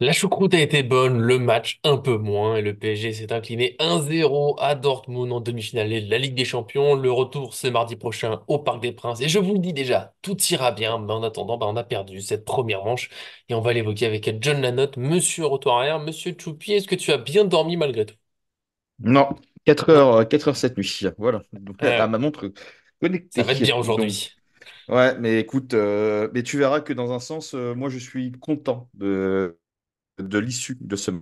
La choucroute a été bonne, le match un peu moins, et le PSG s'est incliné 1-0 à Dortmund en demi-finale de la Ligue des Champions. Le retour, c'est mardi prochain au Parc des Princes. Et je vous le dis déjà, tout ira bien, mais en attendant, on a perdu cette première manche, et on va l'évoquer avec John Lanotte, Monsieur Retour Arrière, Monsieur Choupi. Est-ce que tu as bien dormi malgré tout? Non, Non? 4 heures cette nuit. Voilà. Donc, à Ah, ma montre ça va être connectée. bien Donc, aujourd'hui. ouais, mais écoute, mais tu verras que dans un sens, moi, je suis content de l'issue de ce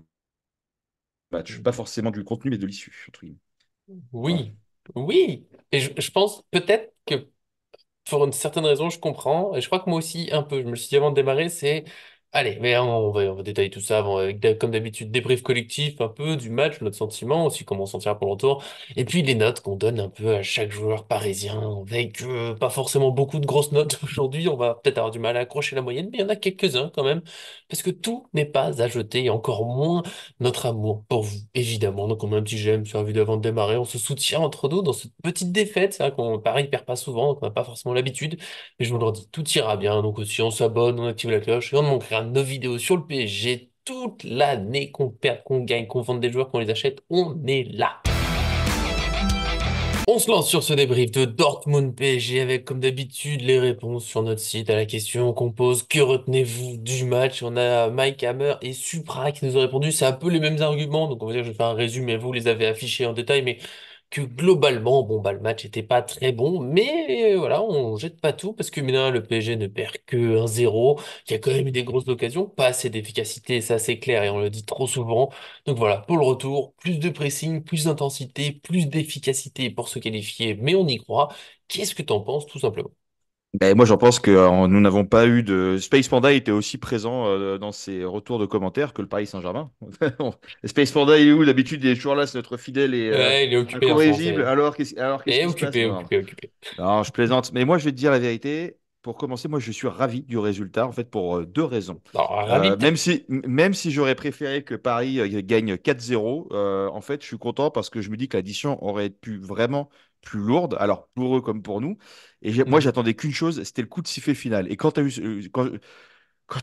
match. Pas forcément du contenu, mais de l'issue, entre guillemets. Voilà. Oui, oui. Et je pense peut-être que pour une certaine raison, je comprends. Et je crois que moi aussi, un peu. Je me suis dit avant de démarrer, c'est. Allez, mais on va détailler tout ça avant, avec, comme d'habitude, débrief collectif un peu du match, notre sentiment, aussi comment on s'en tire pour le retour. Et puis les notes qu'on donne un peu à chaque joueur parisien, avec pas forcément beaucoup de grosses notes aujourd'hui. On va peut-être avoir du mal à accrocher la moyenne, mais il y en a quelques-uns quand même. Parce que tout n'est pas à jeter, et encore moins notre amour pour vous, évidemment. Donc on met un petit j'aime sur la vidéo avant de démarrer. On se soutient entre nous dans cette petite défaite. C'est vrai qu'on Paris perd pas souvent, donc on n'a pas forcément l'habitude. Mais je vous le redis, tout ira bien. Donc aussi on s'abonne, on active la cloche et on ne manquera de nos vidéos sur le PSG toute l'année, qu'on perde, qu'on gagne, qu'on vende des joueurs, qu'on les achète. On est là. On se lance sur ce débrief de Dortmund PSG avec, comme d'habitude, les réponses sur notre site à la question qu'on pose. Que retenez-vous du match? On a Mike Hammer et Supra qui nous ont répondu. C'est un peu les mêmes arguments. Donc, on va dire, je vais faire un résumé. Vous les avez affichés en détail, mais que globalement, bon, bah, le match était pas très bon. Mais voilà, on jette pas tout parce que maintenant, le PSG ne perd que 1-0. Il y a quand même eu des grosses occasions, pas assez d'efficacité, ça c'est clair et on le dit trop souvent. Donc voilà, pour le retour, plus de pressing, plus d'intensité, plus d'efficacité pour se qualifier, mais on y croit. Qu'est-ce que t'en penses, tout simplement? Ben, moi, j'en pense que nous n'avons pas eu de. Space Panda était aussi présent dans ses retours de commentaires que le Paris Saint-Germain. Space Panda, il est où? D'habitude, il est toujours là, c'est notre fidèle et Ouais, il est occupé en ce moment, incorrigible. Alors, qu'est-ce Et qui se passe? occupé, Non, occupé, occupé. non, je plaisante. Mais moi, je vais te dire la vérité. Pour commencer, moi, je suis ravi du résultat, en fait, pour deux raisons. Alors, ravi peut-être. Même si j'aurais préféré que Paris gagne 4-0, en fait, je suis content parce que je me dis que l'addition aurait pu vraiment plus lourde, alors pour eux comme pour nous. Et moi, Mhm. j'attendais qu'une chose, c'était le coup de sifflet final. Et quand tu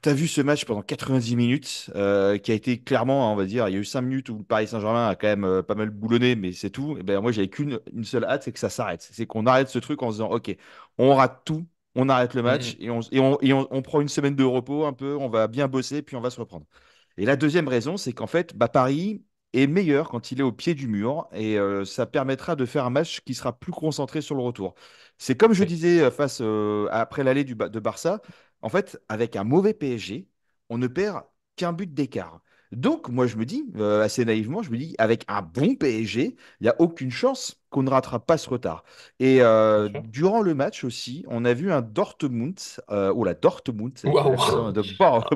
as vu ce match pendant 90 minutes, qui a été clairement, hein, on va dire, il y a eu 5 minutes où le Paris Saint-Germain a quand même pas mal boulonné, mais c'est tout. Et ben, moi, j'avais qu'une seule hâte, c'est que ça s'arrête. C'est qu'on arrête ce truc en se disant, OK, on rate tout, on arrête le match Mhm. et on prend une semaine de repos un peu, on va bien bosser, puis on va se reprendre. Et la deuxième raison, c'est qu'en fait, bah, Paris est meilleur quand il est au pied du mur et ça permettra de faire un match qui sera plus concentré sur le retour. C'est comme je Oui. disais après l'aller de Barça, en fait, avec un mauvais PSG, on ne perd qu'un but d'écart. Donc, moi, je me dis, assez naïvement, je me dis, avec un bon PSG, il n'y a aucune chance qu'on ne rattrape pas ce retard. Et Bien sûr. durant le match aussi, on a vu un Dortmund, ou la Dortmund, avec l'accent Waouh. de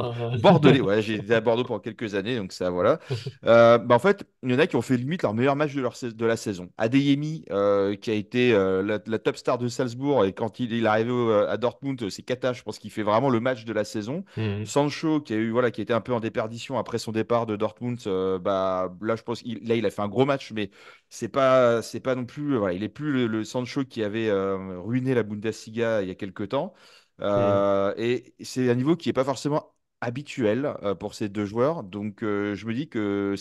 Euh, bordelais. Ouais, j'ai été à Bordeaux pendant quelques années, donc ça, voilà. Bah, en fait, il y en a qui ont fait limite leur meilleur match de la saison. Adeyemi, qui a été la top star de Salzbourg, et quand il est arrivé à Dortmund, c'est Kata, je pense qu'il fait vraiment le match de la saison. mhm. Sancho, qui a eu, voilà, qui était un peu en déperdition après son départ de Dortmund, bah, là, je pense qu'il a fait un gros match, mais c'est pas non plus, voilà, il est plus le Sancho qui avait ruiné la Bundesliga il y a quelques temps. Mhm. Et c'est un niveau qui n'est pas forcément habituel pour ces deux joueurs. Donc, je me dis que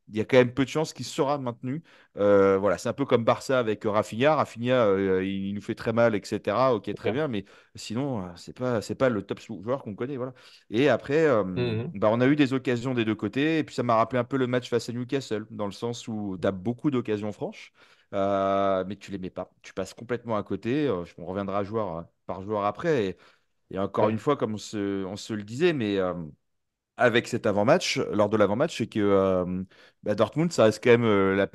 il y a quand même peu de chances qu'il sera maintenu. Voilà, c'est un peu comme Barça avec Rafinha. Rafinha, il nous fait très mal, etc. Ok, C'est très clair. bien, mais sinon, c'est pas le top joueur qu'on connaît. Voilà. Et après, Mhm. bah, on a eu des occasions des deux côtés. Et puis, ça m'a rappelé un peu le match face à Newcastle, dans le sens où tu as beaucoup d'occasions franches, mais tu les mets pas. Tu passes complètement à côté. On reviendra joueur par joueur après. Et encore une Ouais. fois, comme on se le disait, mais avec cet avant-match, lors de l'avant-match, c'est que bah, Dortmund, ça reste quand même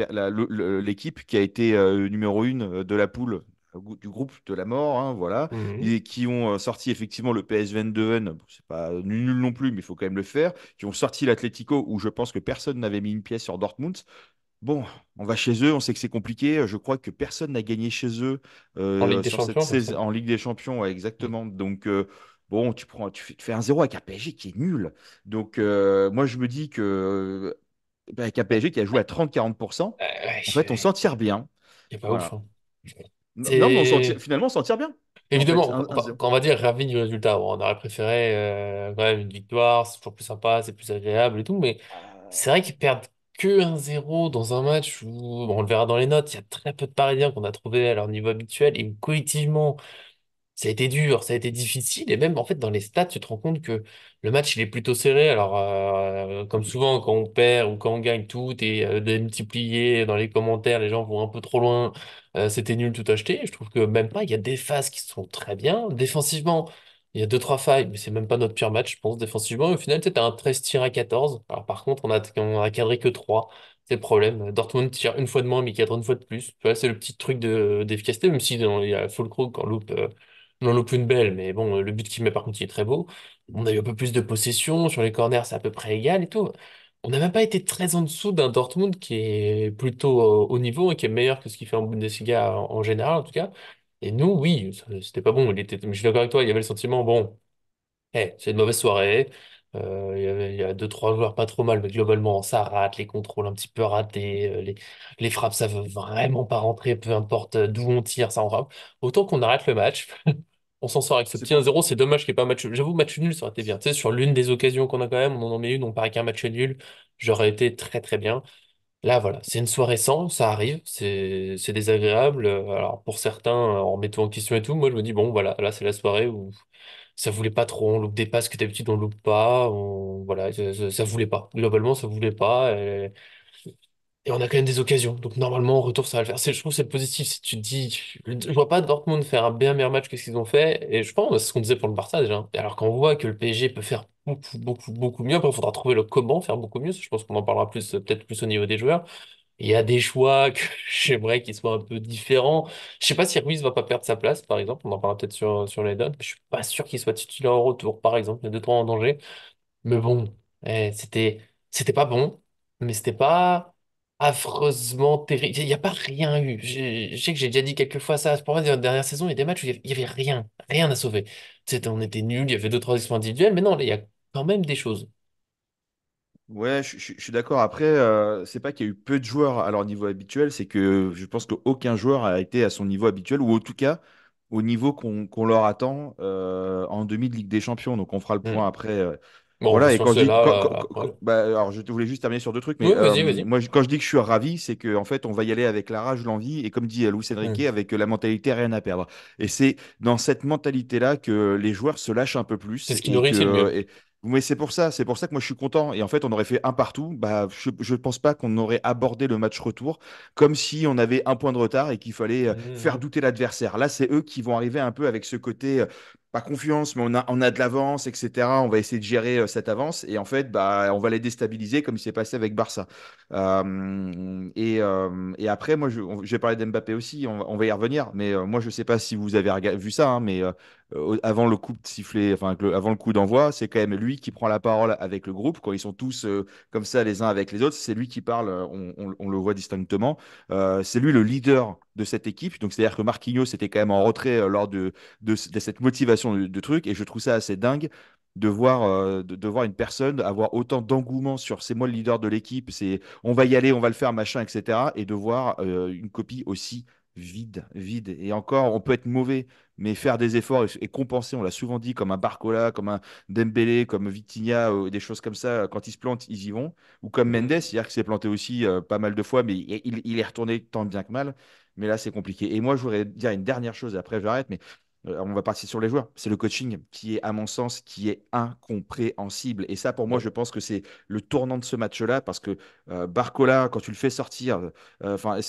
l'équipe qui a été numéro une de la poule du groupe de la mort, hein, voilà, Mhm. et qui ont sorti effectivement le PSV Eindhoven, bon, c'est pas nul non plus, mais il faut quand même le faire, qui ont sorti l'Atlético, où je pense que personne n'avait mis une pièce sur Dortmund. Bon, on va chez eux, on sait que c'est compliqué. Je crois que personne n'a gagné chez eux En Ligue des sur cette Champions, je saison sais. en Ligue des Champions, ouais, Mhm. exactement. Donc, bon, tu fais un zéro avec un PSG qui est nul. Donc, moi, je me dis que avec un Ouais. PSG qui a joué à 30-40%, Ouais, en fait, on s'en tire bien. c'est pas ouf, Voilà. hein. Non, mais C'est. finalement, on s'en tire bien. En fait, Évidemment, 1-0. quand on va dire ravi du résultat, bon, on aurait préféré quand même une victoire, c'est toujours plus sympa, c'est plus agréable et tout, mais c'est vrai qu'ils perdent que 1-0 dans un match où, bon, on le verra dans les notes, il y a très peu de Parisiens qu'on a trouvé à leur niveau habituel et où collectivement, ça a été dur, ça a été difficile, et même en fait dans les stats, tu te rends compte que le match il est plutôt serré. Alors, comme souvent, quand on perd ou quand on gagne, tout est démultiplié dans les commentaires, les gens vont un peu trop loin, c'était nul tout acheté. Je trouve que même pas, il y a des phases qui sont très bien. Défensivement, il y a deux, trois failles, mais c'est même pas notre pire match, je pense, défensivement. Au final, tu sais, t'as un 13 tirs à 14. Alors, par contre, on a cadré que 3. C'est le problème. Dortmund tire une fois de moins, mais cadre une fois de plus. Tu vois, c'est le petit truc d'efficacité, même si il y a Füllkrug en loupe. On en loupe une belle, mais bon, le but qu'il met par contre, il est très beau. On a eu un peu plus de possession, sur les corners, c'est à peu près égal et tout. On n'a même pas été très en dessous d'un Dortmund qui est plutôt au niveau et qui est meilleur que ce qu'il fait en Bundesliga en général, en tout cas. Et nous, oui, c'était pas bon. Mais je suis d'accord avec toi, il y avait le sentiment, bon, c'est une mauvaise soirée. Il y a deux, trois joueurs pas trop mal, mais globalement, ça rate, les contrôles un petit peu ratés, les frappes, ça veut vraiment pas rentrer, peu importe d'où on tire, ça en frappe. Autant qu'on arrête le match. On s'en sort avec ce C'est petit pour... 1-0, c'est dommage qu'il n'y ait pas match nul. J'avoue, match nul, ça aurait été bien. Tu sais, sur l'une des occasions qu'on a quand même, on en met une, on paraît qu'un match nul, j'aurais été très très bien. Là, voilà, c'est une soirée sans, ça arrive, c'est désagréable. Alors, pour certains, en mettant en question et tout, moi je me dis, bon, voilà, là c'est la soirée où ça voulait pas trop, on loupe des passes que d'habitude on loupe pas, voilà, ça voulait pas. Globalement, ça voulait pas. Et on a quand même des occasions. Donc normalement, en retour, ça va le faire. Je trouve que c'est le positif. Si tu te dis, je vois pas Dortmund faire un bien meilleur match que ce qu'ils ont fait. Et je pense, c'est ce qu'on disait pour le Barça déjà. Et alors quand on voit que le PSG peut faire beaucoup, beaucoup, beaucoup mieux, après, il faudra trouver le comment faire beaucoup mieux. Je pense qu'on en parlera plus, peut-être plus au niveau des joueurs. Il y a des choix que j'aimerais qu'ils soient un peu différents. Je sais pas si Ruiz va pas perdre sa place, par exemple. On en parlera peut-être sur les donnes. Je suis pas sûr qu'il soit titulaire au retour, par exemple. Il y a deux, trois en danger. Mais bon, c'était pas bon, mais c'était pas affreusement terrible. Il n'y a pas rien eu. Je sais que j'ai déjà dit quelques fois ça. Pour moi, dans la dernière saison, il y a des matchs où il y avait rien, rien à sauver. On était nuls, il y avait deux, trois exploits individuels, mais non, là, il y a quand même des choses. Ouais, je suis d'accord. Après, c'est pas qu'il y a eu peu de joueurs à leur niveau habituel, c'est que je pense qu'aucun joueur a été à son niveau habituel, ou en tout cas au niveau qu'on leur attend en demi de Ligue des Champions. Donc on fera le point Hmm. après. Bon, on peut Voilà, se et quand je lancer dis, là, après. bah, alors je voulais juste terminer sur deux trucs, mais Oui, vas-y, vas-y. moi quand je dis que je suis ravi, c'est qu'en fait on va y aller avec la rage, l'envie, et comme dit Luis Enrique, Hmm. avec la mentalité rien à perdre. Et c'est dans cette mentalité-là que les joueurs se lâchent un peu C'est plus ce qui nous réussit le mieux. mais c'est pour ça que moi je suis content. Et en fait, on aurait fait un partout. Bah, je pense pas qu'on aurait abordé le match retour comme si on avait un point de retard et qu'il fallait faire Mhm. douter l'adversaire. Là, c'est eux qui vont arriver un peu avec ce côté, pas confiance, mais on a de l'avance, etc. On va essayer de gérer cette avance. Et en fait, bah, on va les déstabiliser comme il s'est passé avec Barça. Et après, moi, je vais parler d'Mbappé aussi. On va y revenir. Mais moi, je sais pas si vous avez vu ça, hein, mais avant le coup de sifflet, enfin avant le coup d'envoi, c'est quand même lui qui prend la parole avec le groupe quand ils sont tous comme ça les uns avec les autres. C'est lui qui parle, on le voit distinctement. C'est lui le leader de cette équipe. Donc c'est-à-dire que Marquinhos était quand même en retrait lors de cette motivation de truc. Et je trouve ça assez dingue de voir une personne avoir autant d'engouement sur c'est moi le leader de l'équipe, c'est on va y aller, on va le faire, machin, etc. Et de voir une copie aussi vide. Et encore, on peut être mauvais, mais faire des efforts et compenser, on l'a souvent dit, comme un Barcola, comme un Dembélé, comme Vitinha, des choses comme ça, quand ils se plantent, ils y vont. Ou comme Mendes, Mhm. c'est-à-dire qu'il s'est planté aussi pas mal de fois, mais il est retourné tant bien que mal. Mais là, c'est compliqué. Et moi, je voudrais dire une dernière chose, et après j'arrête, mais on va passer sur les joueurs. C'est le coaching qui est, à mon sens, qui est incompréhensible. Et ça, pour moi, Ouais. je pense que c'est le tournant de ce match-là, parce que Barcola, quand tu le fais sortir,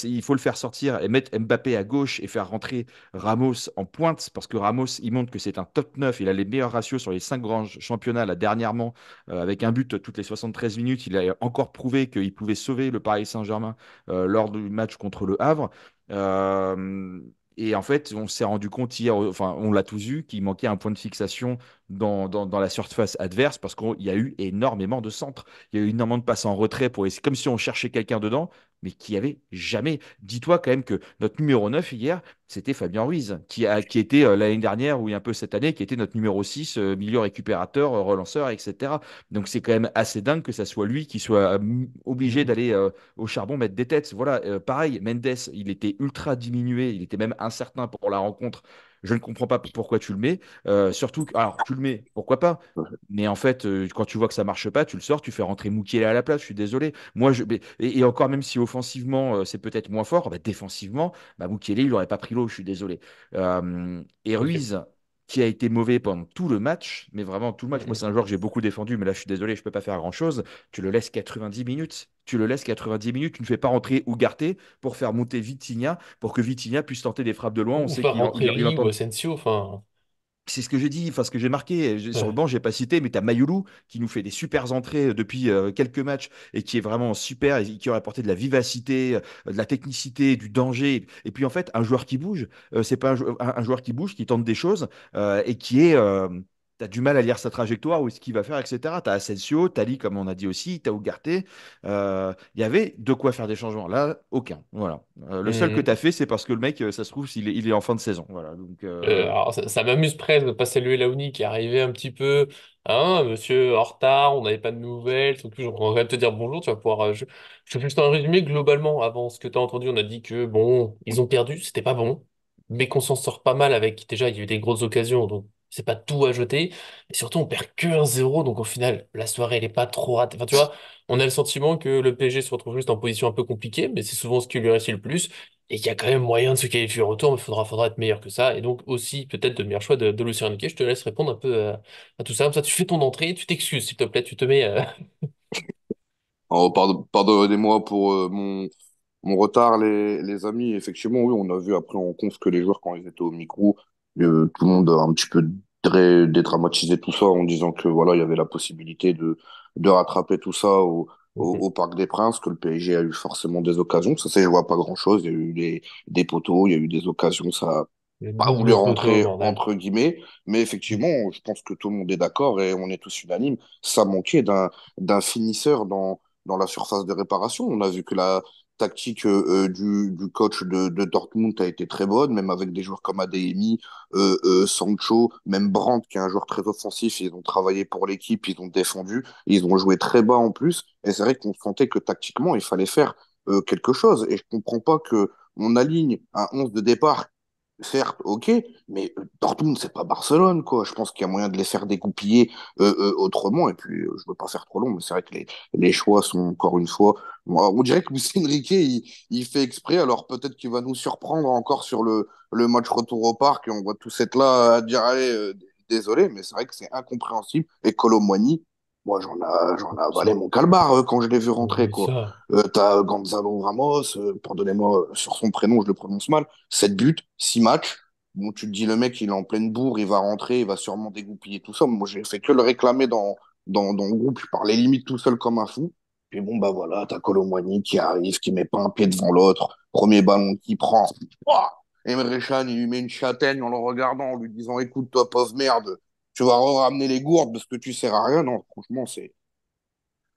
il faut le faire sortir et mettre Mbappé à gauche et faire rentrer Ramos en pointe, parce que Ramos, il montre que c'est un top 9. Il a les meilleurs ratios sur les 5 grands championnats, là, dernièrement, avec un but toutes les 73 minutes. Il a encore prouvé qu'il pouvait sauver le Paris Saint-Germain lors du match contre le Havre. Euh, et en fait, on s'est rendu compte hier, enfin, on l'a tous vu, qu'il manquait un point de fixation dans la surface adverse parce qu'il y a eu énormément de centres. Il y a eu énormément de passes en retrait pour essayer, comme si on cherchait quelqu'un dedans, mais qui avait jamais. Dis-toi quand même que notre numéro 9 hier, c'était Fabien Ruiz, qui était l'année dernière ou un peu cette année, qui était notre numéro 6, milieu récupérateur, relanceur, etc. Donc c'est quand même assez dingue que ça soit lui qui soit obligé Mhm. d'aller au charbon mettre des têtes. Voilà, pareil, Mendes, il était ultra diminué, il était même incertain pour la rencontre. Je ne comprends pas pourquoi tu le mets. Surtout, alors tu le mets, pourquoi pas? Mais en fait, quand tu vois que ça marche pas, tu le sors, tu fais rentrer Moukielé à la place. Je suis désolé. Et encore même si offensivement c'est peut-être moins fort, bah, défensivement, bah, Moukielé il n'aurait pas pris l'eau. Je suis désolé. Et Ok. Ruiz, qui a été mauvais pendant tout le match, mais vraiment tout le match. Moi, c'est un joueur que j'ai beaucoup défendu, mais là, je suis désolé, je peux pas faire grand-chose. Tu le laisses 90 minutes. Tu le laisses 90 minutes. Tu ne fais pas rentrer Ugarte pour faire monter Vitinha, pour que Vitinha puisse tenter des frappes de loin. On Ou sait faire rentrer il Lee ou entend. Asensio, enfin. C'est ce que j'ai dit, enfin ce que j'ai marqué. Sur le Ouais. banc, j'ai pas cité, mais tu as Mayoulou qui nous fait des super entrées depuis quelques matchs et qui est vraiment super et qui aurait apporté de la vivacité, de la technicité, du danger. Et puis en fait, un joueur qui bouge, c'est pas un joueur qui bouge, qui tente des choses et qui est. Tu as du mal à lire sa trajectoire ou ce qu'il va faire, etc. Tu as Asensio, Tali, comme on a dit aussi, tu as Ugarte. Il y avait de quoi faire des changements. Là, aucun. Voilà. Le seul que tu Hmm. as fait, c'est parce que le mec, ça se trouve, il est en fin de saison. Voilà. Donc, Alors, ça m'amuse presque de pas saluer Laouni qui est arrivé un petit peu, hein, monsieur, en retard, on n'avait pas de nouvelles. Donc, on va te dire bonjour, tu vas pouvoir. Je fais juste un résumé globalement. Avant ce que tu as entendu, on a dit que bon, ils ont perdu, c'était pas bon, mais qu'on s'en sort pas mal avec. Déjà, il y a eu des grosses occasions, donc c'est pas tout à jeter. Et surtout, on perd que 1-0, donc au final, la soirée, elle est pas trop ratée. Enfin, tu vois, on a le sentiment que le PSG se retrouve juste en position un peu compliquée, mais c'est souvent ce qui lui réussit le plus. Et qu'il y a quand même moyen de se qualifier au retour, mais faudra être meilleur que ça. Et donc aussi peut-être de meilleurs choix de Luciano Enrique. Je te laisse répondre un peu à tout ça. Comme ça, tu fais ton entrée, tu t'excuses, s'il te plaît, tu te mets. Alors, pardonnez-moi pour mon retard, les amis. Effectivement, oui, on a vu après en conf que les joueurs, quand ils étaient au micro, tout le monde a un petit peu dédramatisé tout ça en disant que voilà, il y avait la possibilité de rattraper tout ça au Parc des Princes, que le PSG a eu forcément des occasions. Ça, je vois pas grand-chose. Il y a eu des poteaux, il y a eu des occasions, ça Le pas voulu double poteau, rentrer bordel. entre guillemets, mais effectivement, je pense que tout le monde est d'accord et on est tous unanimes. Ça manquait d'un finisseur dans la surface de réparation. On a vu que la tactique du coach de Dortmund a été très bonne, même avec des joueurs comme Adeyemi, Sancho, même Brandt, qui est un joueur très offensif. Ils ont travaillé pour l'équipe, ils ont défendu, ils ont joué très bas en plus. Et c'est vrai qu'on sentait que tactiquement, il fallait faire quelque chose. Et je comprends pas que on aligne un 11 de départ. Certes, ok, mais Dortmund, c'est pas Barcelone, quoi. Je pense qu'il y a moyen de les faire dégoupiller autrement. Et puis, je veux pas faire trop long, mais c'est vrai que les choix sont encore une fois. On dirait que Luis Enrique, il fait exprès. Alors peut-être qu'il va nous surprendre encore sur le match retour au parc et on va tous être là à dire, allez, désolé, mais c'est vrai que c'est incompréhensible. Et Kolo Muani, moi, j'en ai avalé Ça. mon calbar quand je l'ai vu rentrer, Oui, quoi. ça. T'as Gonzalo Ramos, pardonnez-moi sur son prénom, je le prononce mal. 7 buts, 6 matchs. Bon, tu te dis, le mec, il est en pleine bourre, il va rentrer, il va sûrement dégoupiller tout ça. Moi, j'ai fait que le réclamer dans le groupe. Je parlais limite tout seul comme un fou. Puis bon, bah voilà, t'as Kolo Muani qui arrive, qui met pas un pied devant l'autre. Premier ballon qu'il prend. Ouah, Emre Can, il lui met une châtaigne en le regardant, en lui disant, écoute, toi, pauvre merde, tu vas ramener les gourdes parce que tu sers à rien. Non, franchement,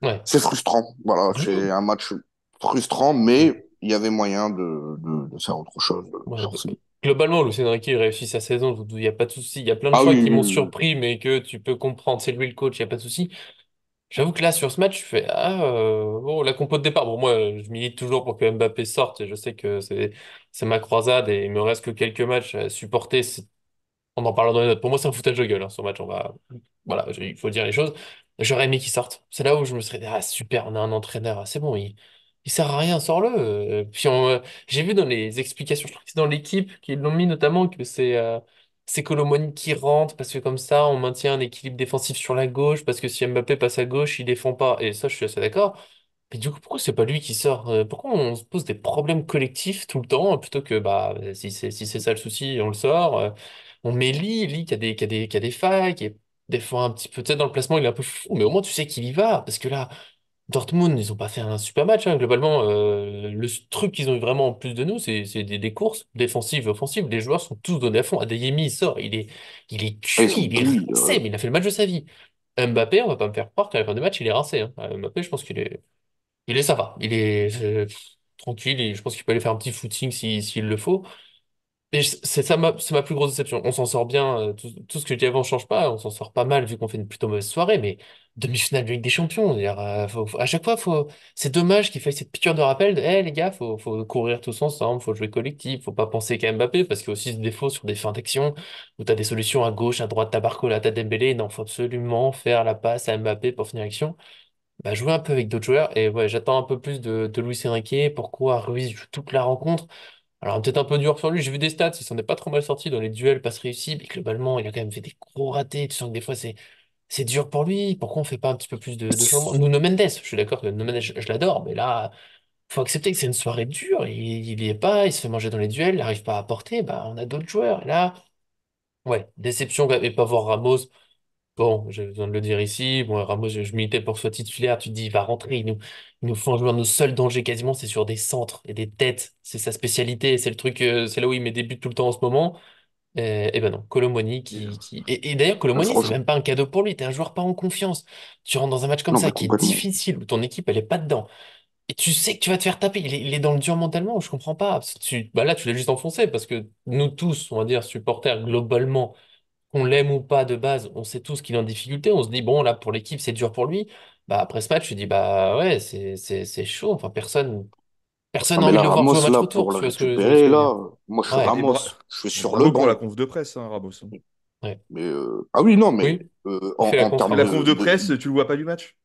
Ouais. c'est frustrant. Voilà, c'est Glo- un match frustrant, mais il y avait moyen de faire autre chose, ouais, forcément. globalement, Luis Enrique il réussit sa saison, il n'y a pas de souci. Il y a plein de Ah choix oui, qui oui, m'ont oui. surpris, mais que tu peux comprendre. C'est lui le coach, il n'y a pas de souci. J'avoue que là, sur ce match, je fais ah bon, la compo de départ. Bon, moi, je milite toujours pour que Mbappé sorte. Et je sais que c'est ma croisade et il me reste que quelques matchs à supporter. On en parlera dans les notes. Pour moi, c'est un foutage de gueule, hein, ce match. Voilà, il faut dire les choses. J'aurais aimé qu'il sorte. C'est là où je me serais dit ah super, on a un entraîneur. Ah, c'est bon, il sert à rien, sors-le. Puis j'ai vu dans les explications, je crois que c'est dans l'équipe qu'ils l'ont mis notamment que c'est Kolo Muani qui rentre parce que comme ça, on maintient un équilibre défensif sur la gauche parce que si Mbappé passe à gauche, il défend pas. Et ça, je suis assez d'accord. Mais du coup, pourquoi c'est pas lui qui sort? Pourquoi on se pose des problèmes collectifs tout le temps plutôt que bah si c'est ça le souci, on le sort. On met Lee qui a des failles, qui est des fois un petit peu peut-être dans le placement, il est un peu fou, mais au moins tu sais qu'il y va parce que là, Dortmund, ils ont pas fait un super match hein, globalement. Le truc qu'ils ont eu vraiment en plus de nous, c'est des courses défensives, offensives. Les joueurs sont tous donnés à fond. Adeyemi, il sort, il est Ah, ils cuit, sont il est cuits. rincé, mais il a fait le match de sa vie. Mbappé, on va pas me faire croire qu'à la fin du match, il est rincé. Hein. Mbappé, je pense qu'il est ça va. Il est tranquille et je pense qu'il peut aller faire un petit footing s'il le faut. Et c'est ça c'est ma plus grosse déception. On s'en sort bien, tout ce que je dis avant ne change pas, on s'en sort pas mal vu qu'on fait une plutôt mauvaise soirée, mais demi-finale de Ligue des Champions. C'est-à-dire, à chaque fois, c'est dommage qu'il faille cette piqûre de rappel de, les gars, faut courir tous ensemble, faut jouer collectif, faut pas penser qu'à Mbappé, parce qu'il y a aussi ce défaut sur des fins d'action où tu as des solutions à gauche, à droite, t'as Barcola, t'as Dembélé. Non, faut absolument faire la passe à Mbappé pour finir l'action. Bah, jouer un peu avec d'autres joueurs. Et ouais, j'attends un peu plus de Luis Enrique. Pourquoi Ruiz joue toute la rencontre? Alors, peut-être un peu dur sur lui. J'ai vu des stats, il s'en est pas trop mal sorti dans les duels, passes réussies, mais globalement, il a quand même fait des gros ratés. Tu sens que des fois, c'est dur pour lui. Pourquoi on fait pas un petit peu plus de changements? Nuno Mendes, je suis d'accord que Nuno Mendes, je l'adore, mais là, faut accepter que c'est une soirée dure. Il y est pas, il se fait manger dans les duels, il n'arrive pas à apporter. Bah, on a d'autres joueurs. Et là, ouais, déception, et pas voir Ramos. Bon, j'ai besoin de le dire ici. Bon, Ramos, je militais pour qu'il soit titulaire. Tu te dis, il va rentrer. Il nous font jouer. Nos seuls dangers quasiment, c'est sur des centres et des têtes. C'est sa spécialité. C'est le truc, c'est là où il met des buts tout le temps en ce moment. Et ben non, Colomoni Et, et d'ailleurs, Colomoni, c'est Franchement, même pas un cadeau pour lui. T'es un joueur pas en confiance. Tu rentres dans un match comme non, ça mais qui est complètement. difficile, où ton équipe, elle est pas dedans. Et tu sais que tu vas te faire taper. Il est dans le dur mentalement. Je comprends pas. Bah là, tu l'as juste enfoncé parce que nous tous, on va dire, supporters globalement, qu'on l'aime ou pas de base, on sait tous qu'il est en difficulté. On se dit, bon, là, pour l'équipe, c'est dur pour lui. Bah, après ce match, tu dis, bah ouais, c'est chaud. Enfin, personne Ah, n'a mais envie de là, le voir jouer Ramos, au match là, retour. pour le Ce récupérer, que je veux dire? là, moi, je suis Ouais, et Ramos. Je suis sur le bravo pour la banc. conf de presse, hein, Ramos. ouais. Mais, ah oui, non, mais Oui, il fait la en conf, termes La Ramos. conf de presse, tu le vois pas du match?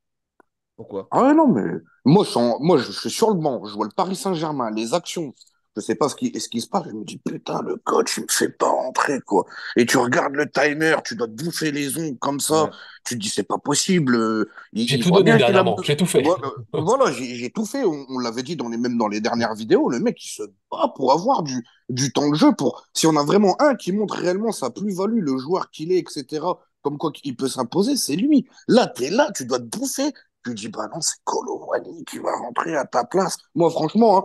Pourquoi? Ah ouais, non, mais moi, je suis sur le banc, je vois le Paris Saint-Germain, les actions, je sais pas ce qui se passe, je me dis, putain, le coach, il me fait pas rentrer, quoi. Et tu regardes le timer, tu dois te bouffer les ongles comme ça, Ouais. tu te dis, c'est pas possible, J'ai il tout voit donné bien qu'il a dernièrement. besoin. J'ai tout fait. Voilà, voilà, j'ai tout fait, on l'avait dit même dans les dernières vidéos, le mec, il se bat pour avoir du temps de jeu, pour, si on a vraiment un qui montre réellement sa plus-value, le joueur qu'il est, etc., comme quoi il peut s'imposer, c'est lui. Là, t'es là, tu dois te bouffer. Tu dis, bah non, c'est Kolo Muani qui va rentrer à ta place. Moi, franchement,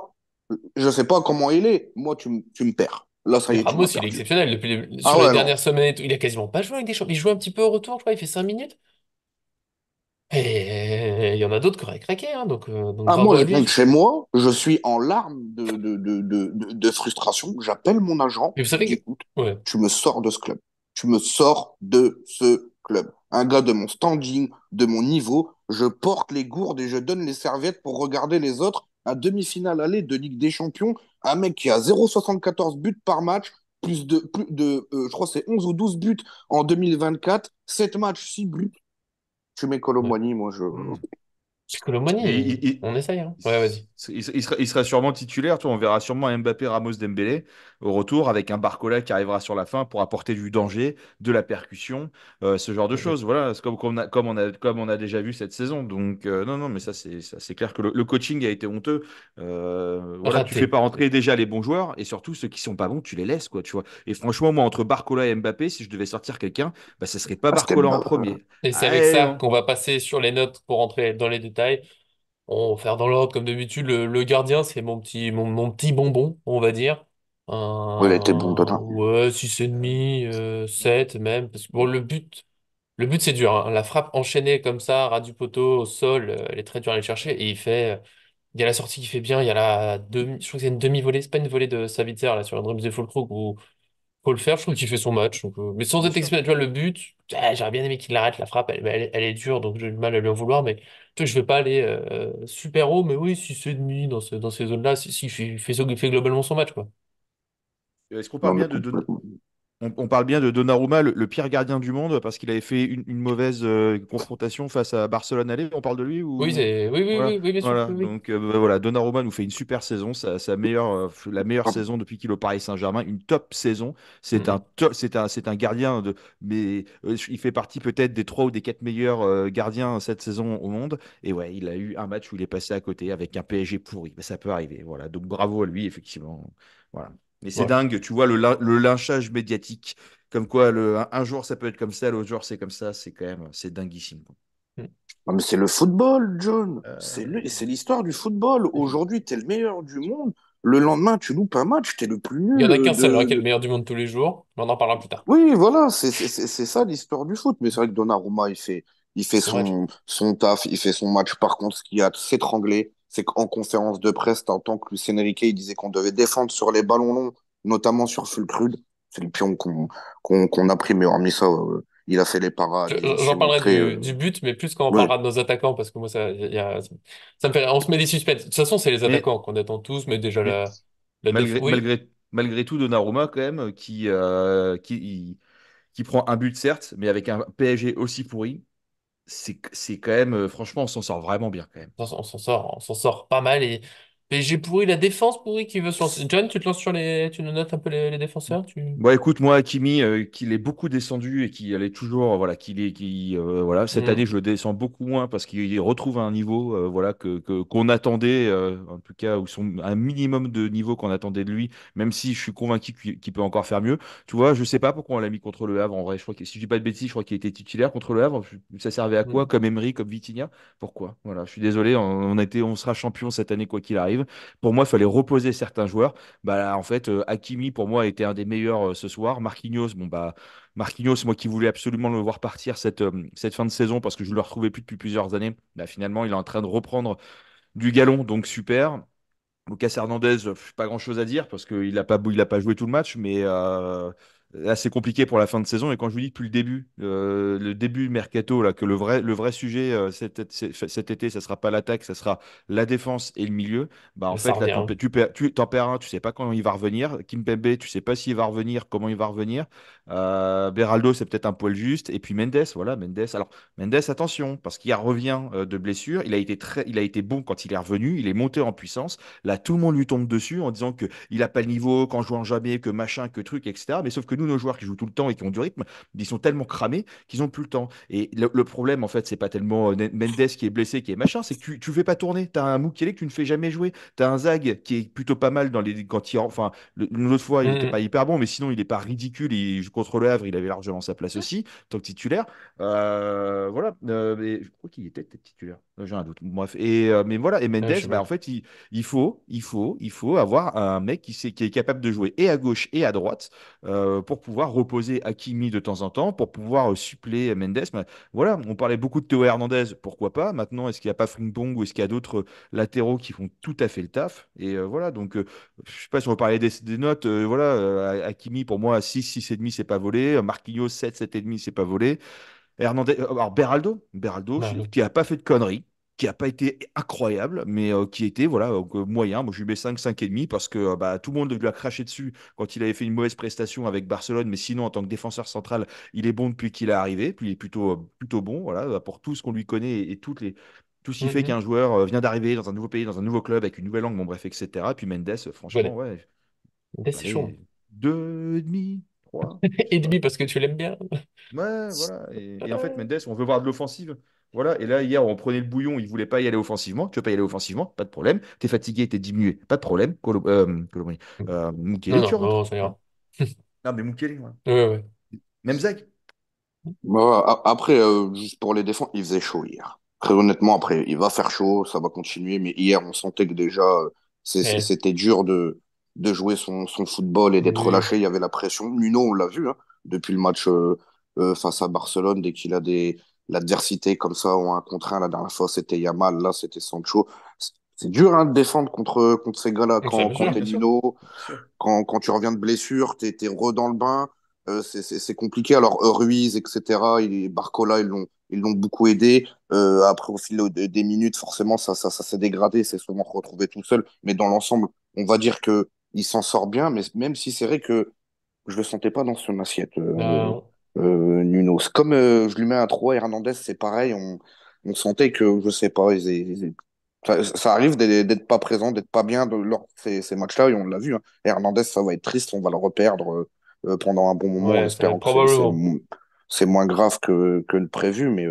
hein, je sais pas comment il est. Moi, tu me perds. Là, ça Mais y est, tu Ramos, m'as il est perdu. exceptionnel. Ah Sur les ouais, non. dernières semaines, et tout, il a quasiment pas joué avec des champions. Il joue un petit peu au retour, je crois. Il fait 5 minutes. Et il y en a d'autres qui auraient craqué, hein, donc Ah, bravo moi, à je rentre lui. chez moi, je suis en larmes de frustration. J'appelle mon agent, Et vous je lui dis, savez écoute, que... Ouais. tu me sors de ce club. Tu me sors de ce club. Un gars de mon standing, de mon niveau, je porte les gourdes et je donne les serviettes pour regarder les autres. Un demi-finale aller de Ligue des Champions, un mec qui a 0,74 buts par match, je crois que c'est 11 ou 12 buts en 2024, 7 matchs, 6 buts. Tu mets Ouais. Colomboigny, moi je... C'est Mais Colomani, on essaye, hein. Ouais, vas-y. il sera sûrement titulaire. Tu vois, on verra sûrement un Mbappé, Ramos, Dembélé au retour avec un Barcola qui arrivera sur la fin pour apporter du danger, de la percussion, ce genre de choses. Voilà, c'est comme on a déjà vu cette saison. Donc, non, non, mais ça, c'est clair que le coaching a été honteux. Voilà, tu fais Raté. pas rentrer déjà les bons joueurs et surtout ceux qui sont pas bons, tu les laisses, quoi, tu vois. Et franchement, moi, entre Barcola et Mbappé, si je devais sortir quelqu'un, bah, ce serait pas Ah, c'était Barcola en premier. Et c'est avec Allez, ça non. qu'on va passer sur les notes pour entrer dans les détails. On va faire dans l'ordre, comme d'habitude. Le gardien, c'est mon petit bonbon, on va dire. ouais, il a été bon, Dodin. Ouais, 6,5, 7 même. Parce que bon, le but c'est dur, hein. La frappe enchaînée comme ça, ras du poteau, au sol, elle est très dure à aller chercher. Et il y a la sortie qui fait bien, il y a la demi, je crois que c'est une demi-volée, c'est pas une volée de Savitzer là sur un dribble de Füllkrug où faut le faire, je trouve qu'il fait son match. Mais sans Bien être sûr. expert, tu vois, le but, j'aurais bien aimé qu'il l'arrête, la frappe, elle est dure, donc j'ai du mal à lui en vouloir, mais tu vois, je vais pas aller super haut, mais oui, 6,5 dans ces zones-là, il fait globalement son match, quoi. Est-ce qu'on Non, parle mais bien complètement. on parle bien de Donnarumma, le pire gardien du monde, parce qu'il avait fait une mauvaise confrontation face à Barcelone aller. On parle de lui Oui, ou voilà, oui, bien sûr, voilà. oui, oui. Donc bah, voilà, Donnarumma nous fait une super saison, la meilleure Ah, saison depuis qu'il est au Paris Saint-Germain, une top saison. Mhm. C'est un gardien mais il fait partie peut-être des trois ou des quatre meilleurs gardiens cette saison au monde. Et ouais, il a eu un match où il est passé à côté avec un PSG pourri. Mais ça peut arriver, voilà. Donc bravo à lui, effectivement. Voilà. Mais c'est Ouais. dingue, tu vois, le lynchage médiatique, comme quoi un jour ça peut être comme ça, l'autre jour c'est comme ça, c'est dinguissime, quoi. Mhm. non, mais c'est le football, John. Euh, C'est l'histoire du football. Aujourd'hui, t'es le meilleur du monde. Le lendemain, tu loupes un match, t'es le plus Il y en nul a qu'un seul, hein, qui est le meilleur du monde tous les jours, mais on en parlera plus tard. Oui, voilà, c'est ça l'histoire du foot. Mais c'est vrai que Donnarumma, il C'est fait son match. son taf, il fait son match. Par contre, ce qui a s'étranglé, c'est qu'en conférence de presse, t'entends que Luis Enrique, il disait qu'on devait défendre sur les ballons longs, notamment sur Fulkrud. C'est le pion qu'on a pris, mais hormis ça, il a fait les parades, il s'est J'en parlerai montré. du but, mais plus quand on Ouais. parlera de nos attaquants, parce que moi, ça me fait, on se met des suspens. De toute façon, c'est les Mais, attaquants qu'on attend tous, mais déjà mais la défense. Oui, malgré tout, Donnarumma, quand même, qui prend un but, certes, mais avec un PSG aussi pourri, c'est quand même, franchement, on s'en sort vraiment bien, quand même. on s'en sort pas mal. Et PSG pourri, la défense pourrie qui veut se lancer. John, tu te lances tu nous notes un peu les défenseurs, Bon, écoute, moi, Hakimi, qu'il est beaucoup descendu et qu'il est toujours, voilà, voilà, cette année, Hmm. je le descends beaucoup moins parce qu'il retrouve un niveau, voilà, qu'on attendait, en tout cas, ou un minimum de niveau qu'on attendait de lui, même si je suis convaincu qu'il peut encore faire mieux. Tu vois, je sais pas pourquoi on l'a mis contre le Havre, en vrai. Je crois que, si je dis pas de bêtises, je crois qu'il était titulaire contre le Havre. Ça servait à quoi? Hmm. Comme Emery, comme Vitinha? Pourquoi? Voilà, je suis désolé, on sera champion cette année, quoi qu'il arrive. Pour moi, il fallait reposer certains joueurs. Bah, là, en fait, Hakimi, pour moi, était un des meilleurs ce soir. Marquinhos, bon, bah, Marquinhos, moi qui voulais absolument le voir partir cette fin de saison parce que je ne le retrouvais plus depuis plusieurs années, bah, finalement, il est en train de reprendre du galon, donc super. Lucas Hernandez, pas grand-chose à dire parce qu'il a pas joué tout le match, mais là c'est compliqué pour la fin de saison. Et quand je vous dis depuis le début mercato là, que le vrai sujet cet été, ça sera pas l'attaque, ça sera la défense et le milieu. Bah en Ça fait là, revient, hein. tu t'en perds un, tu sais pas quand il va revenir. Kimpembe, tu sais pas s'il va revenir, comment il va revenir. Beraldo, c'est peut-être un poil juste. Et puis Mendes, voilà Mendes. Alors Mendes, attention parce qu'il revient de blessure. Il a été bon quand il est revenu. Il est monté en puissance. Là, tout le monde lui tombe dessus en disant qu'il n'a pas le niveau, qu'en jouant jamais, que machin, que truc, etc. Mais sauf que nous, nos joueurs qui jouent tout le temps et qui ont du rythme, ils sont tellement cramés qu'ils n'ont plus le temps. Et le problème, en fait, c'est pas tellement Mendes qui est blessé, qui est machin, c'est que tu fais pas tourner. Tu as un Mukiele que tu ne fais jamais jouer. Tu as un Zag qui est plutôt pas mal quand il. Enfin, l'autre fois, il n'était Hmm. pas hyper bon, mais sinon, il n'est pas ridicule. Contre le Havre, il avait largement sa place aussi, tant que titulaire. Voilà. Mais je crois qu'il était peut-être titulaire. J'ai un doute. Bref. Mais voilà. Et Je Mendes, sais bah, en pas. fait, il faut avoir un mec qui est capable de jouer et à gauche et à droite pour pouvoir reposer Hakimi de temps en temps, pour pouvoir suppléer Mendes. Mais voilà, on parlait beaucoup de Théo Hernandez, pourquoi pas. Maintenant, est-ce qu'il n'y a pas Frimpong ou est-ce qu'il y a d'autres latéraux qui font tout à fait le taf? Et voilà, donc je sais pas si on va parler des notes. Voilà, Hakimi, pour moi, 6, 6,5, c'est pas volé. Marquinhos, 7, 7,5, c'est pas volé. Hernandez, alors Beraldo, Non, non. qui a pas fait de conneries, qui a pas été incroyable, mais qui était voilà moyen. Moi, je lui mets 5, 5,5 parce que bah, tout le monde lui a craché dessus quand il avait fait une mauvaise prestation avec Barcelone, mais sinon en tant que défenseur central, il est bon depuis qu'il est arrivé, puis il est plutôt bon, voilà, pour tout ce qu'on lui connaît et tout ce qui fait Mhm. qu'un joueur vient d'arriver dans un nouveau pays, dans un nouveau club, avec une nouvelle langue, bon bref, etc. Puis Mendes, franchement, Voilà. ouais, C'est chaud. allez, 2,5, 3, je sais Et pas. demi parce que tu l'aimes bien. Ouais, voilà. Et en fait, Mendes, on veut voir de l'offensive. Voilà. Et là, hier, on prenait le bouillon, il voulait pas y aller offensivement. Tu veux pas y aller offensivement? Pas de problème. T'es fatigué, t'es diminué. Pas de problème. Colomani. Non, Mukiele, tu non, rentres. non, ça Voilà. ira. Non, mais Mukiele, voilà. Ouais, ouais. Même Zach. Bah, après, juste pour les défendre, il faisait chaud hier. Très honnêtement, après, il va faire chaud, ça va continuer, mais hier, on sentait que déjà, Ouais. c'était dur de jouer son football et d'être Oui. relâché. Il y avait la pression. Nuno, on l'a vu, hein, depuis le match face à Barcelone, dès qu'il a l'adversité comme ça, ou un contre un, la dernière fois, c'était Yamal, là, c'était Sancho. C'est dur, hein, de défendre contre ces gars-là Donc ça, bien quand Oui, sûr. t'es bien sûr. Nuno. Bien sûr. Quand tu reviens de blessure, t'es re dans le bain, c'est compliqué. Alors, Ruiz, etc., Barcola, ils l'ont beaucoup aidé. Après, au fil des minutes, forcément, ça s'est dégradé, c'est souvent retrouvé tout seul. Mais dans l'ensemble, on va dire que il s'en sort bien, mais même si c'est vrai que je le sentais pas dans son assiette, Non. Nuno. C'est comme je lui mets un 3 Hernandez, c'est pareil. On sentait que, je sais pas, ça arrive d'être pas présent, d'être pas bien lors de ces matchs-là, et on l'a vu, hein. Et Hernandez, ça va être triste, on va le reperdre pendant un bon moment, en Ouais, espérant que probablement. c'est moins grave que le prévu. Mais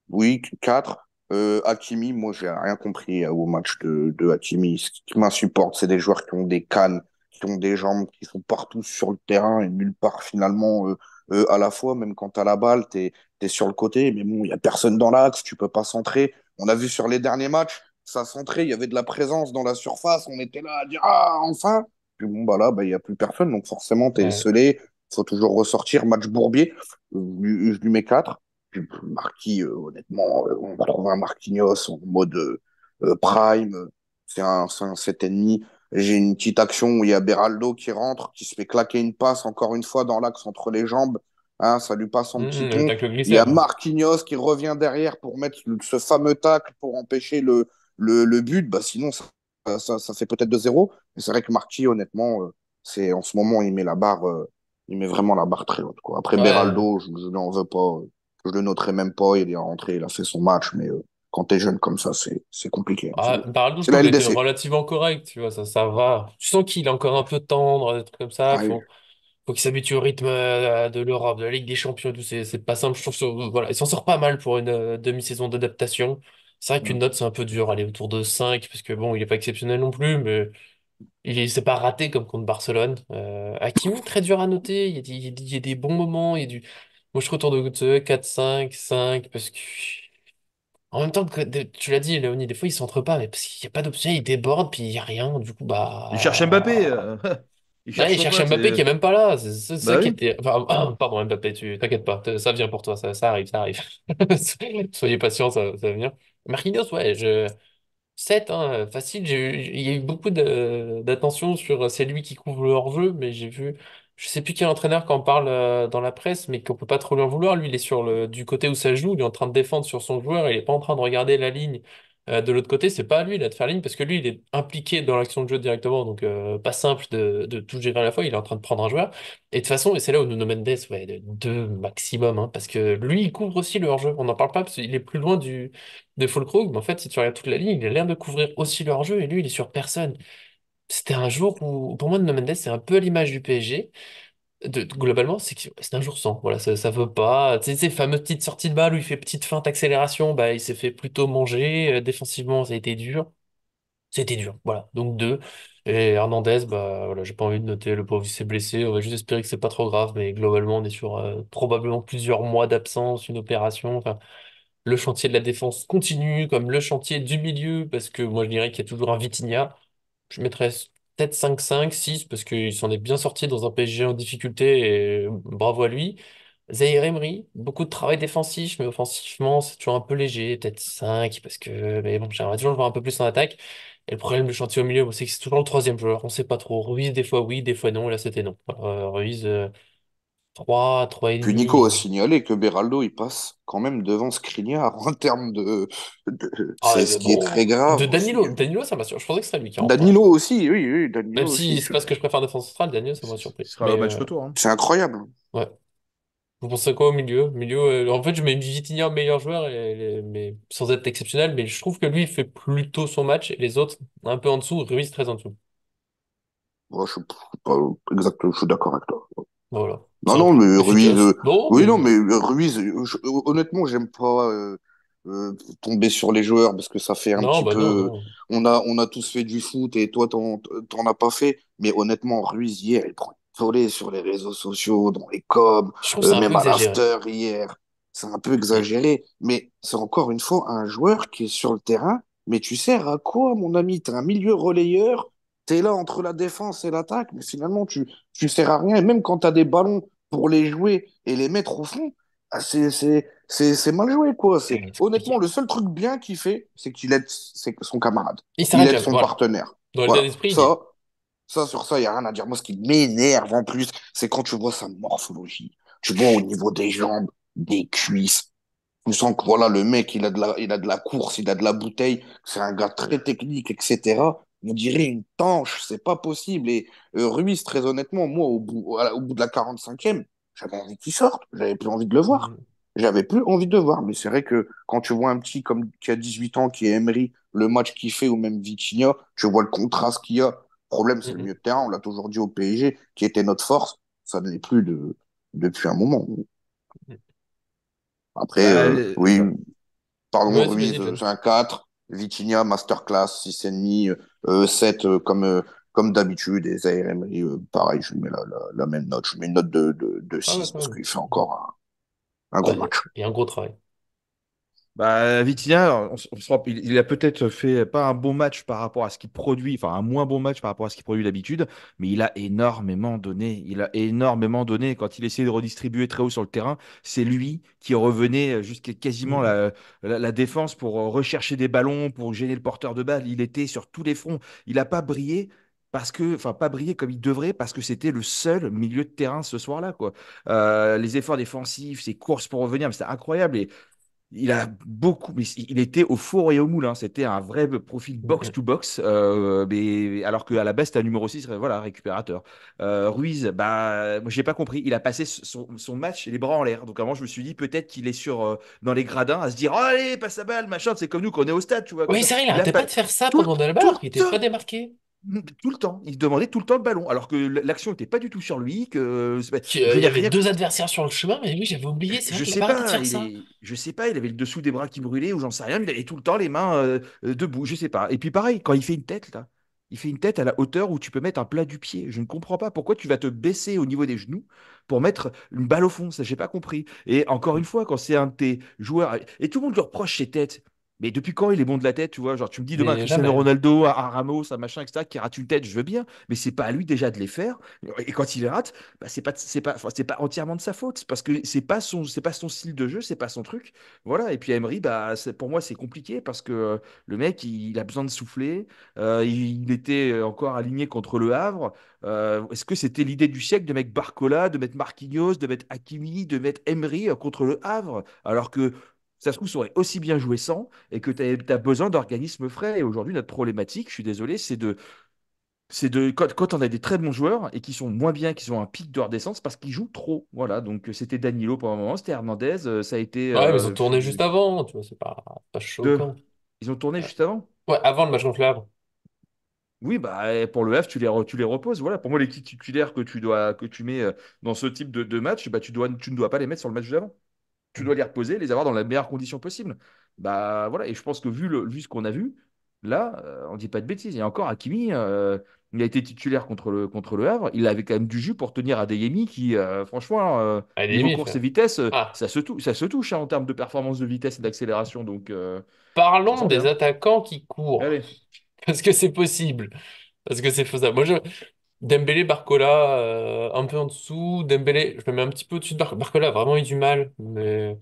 oui, 4. Hakimi, moi, j'ai rien compris au match de Hakimi. Ce qui m'insupporte, c'est des joueurs qui ont des cannes, qui ont des jambes, qui sont partout sur le terrain et nulle part finalement à la fois. Même quand tu as la balle, t'es sur le côté, mais bon, il n'y a personne dans l'axe, tu peux pas centrer. On a vu sur les derniers matchs, ça centrait, il y avait de la présence dans la surface, on était là à dire ah, enfin! Puis bon, bah là, bah, il n'y a plus personne, donc forcément, tu es Ouais. scellé, il faut toujours ressortir. Match Bourbier, je lui mets 4. Marquis, honnêtement, on va trouver un Marquinhos en mode prime. C'est un 7,5. J'ai une petite action où il y a Beraldo qui rentre, qui se fait claquer une passe encore une fois dans l'axe entre les jambes. hein, ça lui passe en petit Le pont. tacle Il y a glisser, ouais. Marquinhos qui revient derrière pour mettre ce fameux tacle pour empêcher le but. Bah, sinon, ça fait peut-être 2-0. Mais c'est vrai que Marquis, honnêtement, en ce moment, il met vraiment la barre très haute, quoi. Après, Ouais. Beraldo, je ne l'en veux pas. Je le noterai même pas. Il est rentré, il a fait son match. Mais quand tu es jeune comme ça, c'est compliqué, hein. Ah, Baraldo, je C'est trouve la qu'il a été LDC. relativement correct, tu vois, ça va. Tu sens qu'il est encore un peu tendre, des trucs comme ça. Ouais, Faut qu'il s'habitue au rythme de l'Europe, de la Ligue des Champions, et tout. C'est pas simple. Je trouve voilà, il s'en sort pas mal pour une demi-saison d'adaptation. C'est vrai qu'une note, c'est un peu dur, aller autour de 5 parce que bon, il est pas exceptionnel non plus, mais s'est pas raté comme contre Barcelone. Hakimi, très dur à noter. Il y a des bons moments. Moi, je suis autour de 4, 5, 5, parce que. En même temps, tu l'as dit, Léonie, des fois, il centre pas, mais parce qu'il n'y a pas d'option, il déborde, puis il n'y a rien. Du coup, Il cherche Mbappé. bah. Il Ouais, cherche il son cherche pote. Mbappé qui est même pas là. C'est ça Bah qui oui. était. Enfin, pardon, Mbappé, tu t'inquiète pas. Ça vient pour toi, ça arrive, ça arrive. Soyez patient, ça va venir. Marquinhos, ouais, 7, hein, facile. Il y a eu beaucoup d'attention sur c'est lui qui couvre le hors-jeu, mais j'ai vu, je sais plus quel entraîneur qui en parle dans la presse, mais qu'on peut pas trop lui en vouloir. Lui, il est du côté où ça joue, il est en train de défendre sur son joueur, il est pas en train de regarder la ligne de l'autre côté. C'est pas à lui là, de faire ligne parce que lui, il est impliqué dans l'action de jeu directement, donc pas simple de tout gérer à la fois. Il est en train de prendre un joueur. Et de toute façon, et c'est là où Nuno Mendes, ouais, de deux maximum, hein, parce que lui, il couvre aussi le hors-jeu. On n'en parle pas parce qu'il est plus loin de Fulkrug, mais en fait, si tu regardes toute la ligne, il a l'air de couvrir aussi leur jeu et lui, il est sur personne. C'était un jour où, pour moi, Nuno Mendes, c'est un peu à l'image du PSG. Globalement, c'est un jour sans. Voilà, ça veut pas. Tu sais, ces fameuses petites sorties de balle où il fait petite feinte, accélération, bah, il s'est fait plutôt manger. Défensivement, ça a été dur. C'était dur. Voilà, donc deux. Et Hernandez, bah, voilà, j'ai pas envie de noter le pauvre, il s'est blessé. On va juste espérer que c'est pas trop grave, mais globalement, on est sur probablement plusieurs mois d'absence, une opération. Enfin, le chantier de la défense continue, comme le chantier du milieu, parce que moi je dirais qu'il y a toujours un Vitinha. Je mettrais peut-être 5-5, 6, parce qu'il s'en est bien sorti dans un PSG en difficulté, et bravo à lui. Zaïre Emery, beaucoup de travail défensif, mais offensivement, c'est toujours un peu léger, peut-être 5, parce que mais bon, j'aimerais toujours le voir un peu plus en attaque. Et le problème du chantier au milieu, c'est que c'est toujours le troisième joueur, on sait pas trop. Ruiz, des fois oui, des fois non, et là c'était non. Ruiz, 3, 3 et Puis Nico a demi. signalé que Beraldo, il passe quand même devant Skriniar en termes Ah, C'est ce qui est très bon. De grave aussi, Danilo. hein. Danilo, ça m'a surpris. Je pensais que ce serait lui qui rentrerait. Danilo aussi, oui, oui, Même Danilo si aussi. c'est pas ce que je préfère défense centrale, Danilo, ça m'a surpris. Ce sera le Mais match retour, hein. C'est incroyable. ouais. Vous pensez quoi au milieu? En fait, je mets Vitinha en meilleur joueur, mais sans être exceptionnel. Mais je trouve que lui, il fait plutôt son match et les autres, un peu en dessous. Ruiz, très en dessous. Moi, je suis pas exact, je suis d'accord avec toi. Voilà. Non, non, Simple. mais Ruiz, Efficace. Non, oui, mais. non, mais Ruiz, honnêtement, j'aime pas tomber sur les joueurs parce que ça fait un Non, petit bah non, peu. non. On a tous fait du foot et toi, t'en as pas fait. Mais honnêtement, Ruiz, hier, il prend une volée sur les réseaux sociaux, dans les coms, Je trouve que c'est un peu même à exagéré. l'after hier. C'est un peu Mm. exagéré. Mais c'est encore une fois un joueur qui est sur le terrain. Mais tu sers à quoi, mon ami? T'es un milieu relayeur. T'es là entre la défense et l'attaque. Mais finalement, tu sers à rien. Et même quand t'as des ballons pour les jouer et les mettre au fond, ah, c'est mal joué, quoi. Honnêtement, le seul truc bien qu'il fait, c'est qu'il aide son camarade. Il Il s'arrête aide jamais. son Voilà. partenaire. Dans l'état Voilà. d'esprit, il y est. Sur ça, il n'y a rien à dire. Moi, ce qui m'énerve en plus, c'est quand tu vois sa morphologie. Tu vois au niveau des jambes, des cuisses. Tu sens que voilà, le mec, il a de la course, il a de la bouteille. C'est un gars très technique, etc. On dirait une tanche, c'est pas possible. Et Ruiz, très honnêtement, moi, au bout de la 45e, j'avais envie qu'il sorte. J'avais plus envie de le voir. Mm. J'avais plus envie de le voir. Mais c'est vrai que quand tu vois un petit comme qui a 18 ans, qui est Emery, le match qu'il fait, ou même Vitinha, tu vois le contraste qu'il y a. Le problème, Mm, c'est le mm. milieu de terrain. On l'a toujours dit au PSG, qui était notre force. Ça ne l'est plus depuis un moment. Bah, Après, oui, pardon, Vas-y, Ruiz, John. c'est un 4. Vitinha, masterclass, 6,5. 7, comme d'habitude. Et Zaïre Emery, pareil, je lui mets la même note. Je mets une note de Ah ouais, 6 quand parce même. qu'il fait encore un gros Ouais, match. il y a un gros travail. Bah, Vitinha, il a peut-être fait pas un bon match par rapport à ce qu'il produit, enfin un moins bon match par rapport à ce qu'il produit d'habitude, mais il a énormément donné. Il a énormément donné quand il essayait de redistribuer très haut sur le terrain. C'est lui qui revenait jusqu'à quasiment Mm, la défense pour rechercher des ballons, pour gêner le porteur de balle. Il était sur tous les fronts. Il n'a pas brillé, parce que, enfin, pas briller comme il devrait, parce que c'était le seul milieu de terrain ce soir-là, quoi. Les efforts défensifs, ses courses pour revenir, mais c'était incroyable. Et il a beaucoup, mais il était au four et au moule, hein. C'était un vrai profil box-to-box, mais alors qu'à la base, c'était un numéro 6, voilà, récupérateur. Ruiz, bah, moi, j'ai pas compris. Il a passé son match les bras en l'air. Donc, avant, je me suis dit, peut-être qu'il est dans les gradins à se dire, oh, allez, passe la balle, machin. C'est comme nous quand on est au stade, tu vois, comme Oui, ça. c'est vrai, il Il a arrêtait pas pas de faire ça tout, le- pendant le bar, tout alors le qu'il était pas temps. démarqué. Tout le temps, il demandait tout le temps le ballon, alors que l'action n'était pas du tout sur lui, que je Il y n'ai avait rien deux compris. adversaires sur le chemin, mais oui, j'avais oublié, c'est vrai Je qu'il a sais pas arrêté de pas, faire ça. je sais pas, il avait le dessous des bras qui brûlaient ou j'en sais rien, mais il avait tout le temps les mains debout, je sais pas. Et puis pareil, quand il fait une tête là, il fait une tête à la hauteur où tu peux mettre un plat du pied. Je ne comprends pas pourquoi tu vas te baisser au niveau des genoux pour mettre une balle au fond, ça j'ai pas compris. Et encore une fois, quand c'est un de tes joueurs, et tout le monde lui reproche ses têtes. Mais depuis quand il est bon de la tête, tu vois? Genre, tu me dis demain à Mais Cristiano jamais. Ronaldo, à Ramos, à machin, etc., qui rate une tête, je veux bien, mais c'est pas à lui déjà de les faire. Et quand il les rate, bah, enfin, c'est pas entièrement de sa faute, c'est parce que c'est pas son style de jeu, c'est pas son truc. Voilà. Et puis Emery, bah, pour moi, c'est compliqué parce que le mec, il a besoin de souffler. Il était encore aligné contre le Havre. Est-ce que c'était l'idée du siècle de mettre Barcola, de mettre Marquinhos, de mettre Hakimi, de mettre Emery contre le Havre, alors que ça se trouve, ça aurait aussi bien joué sans et que tu as besoin d'organismes frais. Et aujourd'hui, notre problématique, je suis désolé, quand on a des très bons joueurs et qui sont moins bien, qui ont un pic de redescente, c'est parce qu'ils jouent trop. Voilà, donc c'était Danilo pendant un moment, c'était Hernandez, ça a été Ouais, mais ils ont tourné juste avant, tu vois, c'est pas deux. choquant. Ils ont tourné Euh, juste avant. Ouais, avant le match contre le Havre. Oui, bah pour le F, tu les reposes. Voilà, pour moi, l'équipe titulaire que tu mets dans ce type de match, bah tu ne dois pas les mettre sur le match d'avant. Tu dois les reposer, les avoir dans les meilleures conditions possibles. Bah voilà, et je pense que vu ce qu'on a vu, là, on dit pas de bêtises. Et encore, Hakimi, il a été titulaire contre le Havre. Il avait quand même du jus pour tenir Adeyemi qui, franchement, niveau Allez, course et frère. vitesse, Ah, ça se touche hein, en termes de performance de vitesse et d'accélération. Donc, ça parlons sent des bien. attaquants qui courent. Allez. Parce que c'est possible. Parce que c'est faisable. Dembélé, Barcola, un peu en dessous. Dembélé, je me mets un petit peu au-dessus de Barcola, a vraiment eu du mal. Mais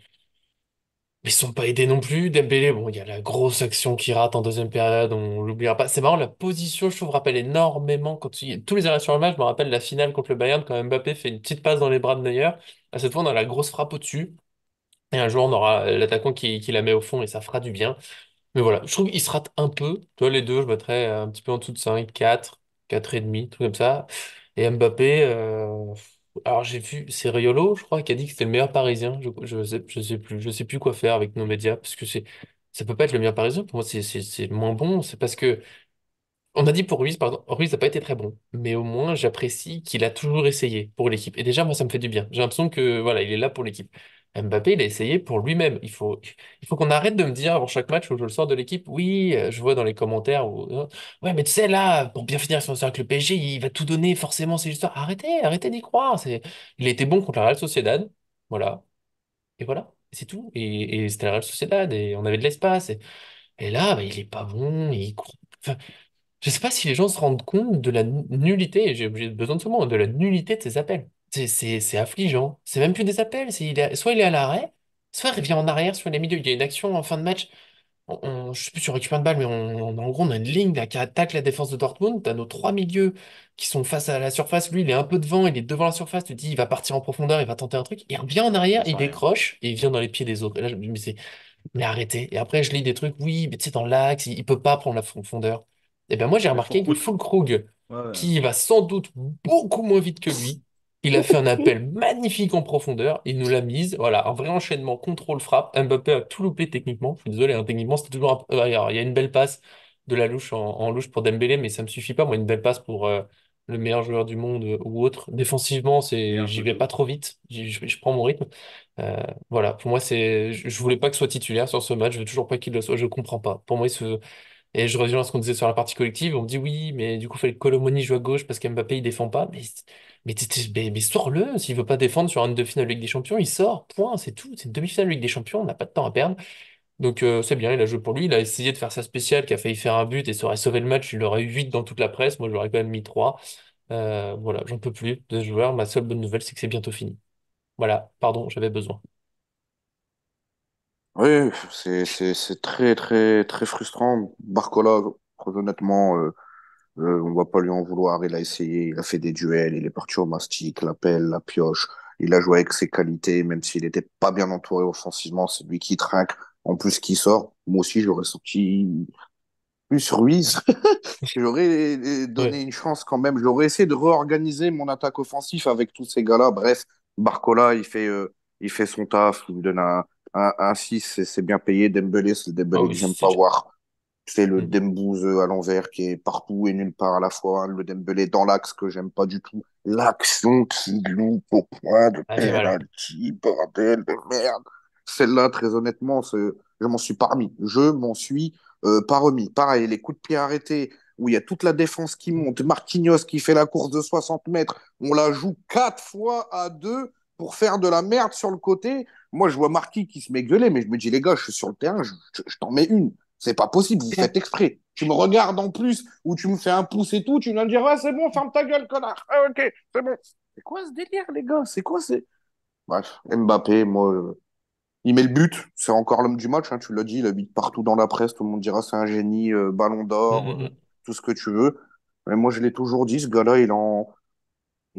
ils sont pas aidés non plus. Dembélé, bon, il y a la grosse action qu'il rate en deuxième période, on l'oubliera pas. C'est marrant, la position, je trouve, rappelle énormément tous les arrêts sur le match. Je me rappelle la finale contre le Bayern quand Mbappé fait une petite passe dans les bras de Neuer. À cette fois, on a la grosse frappe au-dessus. Et un jour, on aura l'attaquant qui la met au fond et ça fera du bien. Mais voilà, je trouve qu'il se rate un peu. Tu vois, les deux, je mettrais un petit peu en dessous de 5, 4 et demi, tout comme ça. Et Mbappé, alors j'ai vu, c'est Riolo, je crois, qui a dit que c'était le meilleur Parisien. Je sais plus quoi faire avec nos médias, parce que ça peut pas être le meilleur Parisien. Pour moi, c'est moins bon. C'est parce que on a dit pour Ruiz, pardon, Ruiz n'a pas été très bon, mais au moins j'apprécie qu'il a toujours essayé pour l'équipe. Et déjà, moi, ça me fait du bien. J'ai l'impression que voilà, il est là pour l'équipe. Mbappé, il a essayé pour lui-même. Il faut qu'on arrête de me dire avant chaque match où je le sors de l'équipe, oui, je vois dans les commentaires, ouais, mais tu sais, là, pour bien finir son histoire avec le PSG, il va tout donner, forcément, c'est juste. Arrêtez d'y croire. Il a été bon contre la Real Sociedad, voilà, et voilà, c'est tout. Et c'était la Real Sociedad, et on avait de l'espace. Et là, bah, il est pas bon, il court. Enfin, je sais pas si les gens se rendent compte de la nullité, et j'ai besoin de ce mot, de la nullité de ces appels. C'est affligeant. C'est même plus des appels, soit il est à l'arrêt, soit il revient en arrière sur les milieux. Il y a une action en fin de match, je sais plus sur récupère une balle, mais en gros, on a une ligne là, qui attaque la défense de Dortmund. T'as nos trois milieux qui sont face à la surface. Lui, il est un peu devant, il est devant la surface. Tu te dis, il va partir en profondeur, il va tenter un truc. Il revient en Il se arrière, passe il rien. décroche, et il vient dans les pieds des autres. Et là, je me dis, mais arrêtez. Et après, je lis des trucs, oui, mais tu sais, dans l'axe, il peut pas prendre la profondeur. Et ben moi, j'ai Mais remarqué que Fourcroute. Füllkrug, Ouais, ouais. qui va sans doute beaucoup moins vite que lui, il a fait un appel magnifique en profondeur, il nous l'a mise. Voilà, un vrai enchaînement, contrôle-frappe. Mbappé a tout loupé techniquement. Je suis désolé, hein, techniquement, c'était toujours un peu. Alors, il y a une belle passe de la louche en louche pour Dembélé, mais ça me suffit pas. Moi, une belle passe pour le meilleur joueur du monde ou autre. Défensivement, Meilleur j'y vais pas poteau. trop vite. Je prends mon rythme. Voilà, pour moi, je voulais pas que soit titulaire sur ce match, je veux toujours pas qu'il le soit, je comprends pas. Pour moi, et je reviens à ce qu'on disait sur la partie collective, on me dit oui, mais du coup, il fallait que Colomoni joue à gauche parce qu'Mbappé, il défend pas. Mais sors-le, s'il veut pas défendre sur une demi-finale de Ligue des Champions, il sort, point, c'est tout. C'est une demi-finale de Ligue des Champions, on n'a pas de temps à perdre. Donc c'est bien, il a joué pour lui, il a essayé de faire sa spéciale, qui a failli faire un but et ça aurait sauvé le match, il aurait eu 8 dans toute la presse, moi j'aurais quand même mis 3. Voilà, j'en peux plus de ce joueur, ma seule bonne nouvelle, c'est que c'est bientôt fini. Voilà, pardon, j'avais besoin. Oui, c'est très, très, très frustrant. Barcola, très honnêtement. On va pas lui en vouloir. Il a essayé, il a fait des duels, il est parti au mastic, la pelle, la pioche. Il a joué avec ses qualités, même s'il n'était pas bien entouré offensivement. C'est lui qui trinque, en plus qui sort. Moi aussi, j'aurais sorti plus Ruiz. J'aurais donné Ouais. une chance quand même. J'aurais essayé de réorganiser mon attaque offensive avec tous ces gars-là. Bref, Barcola, il fait son taf. Il me donne un 6, c'est bien payé. Dembélé, c'est le Ah Dembélé que oui, j'aime c'est pas dur. voir. C'est le Mm. Dembouz à l'envers qui est partout et nulle part à la fois. Le Dembélé dans l'axe que j'aime pas du tout. L'action qui loupe au point de Ah, elle fait mal, hein. penalty, bordel de merde. Celle-là, très honnêtement, je m'en suis pas remis. Je m'en suis pas remis. Pareil, les coups de pied arrêtés, où il y a toute la défense qui monte. Marquinhos qui fait la course de 60 mètres. On la joue 4 fois à 2 pour faire de la merde sur le côté. Moi, je vois Marquis qui se met gueuler, mais je me dis, les gars, je suis sur le terrain, je t'en mets une. C'est pas possible, vous faites exprès. Tu me regardes en plus, ou tu me fais un pouce et tout, tu viens me dire, ouais, c'est bon, ferme ta gueule, connard. Ah, ok, c'est bon. C'est quoi ce délire, les gars? C'est quoi, c'est. Bref, Mbappé, moi, il met le but, c'est encore l'homme du match, hein, tu l'as dit, il habite partout dans la presse, tout le monde dira c'est un génie, ballon Mm, d'or, mm, mm. tout ce que tu veux. Mais moi, je l'ai toujours dit, ce gars-là, il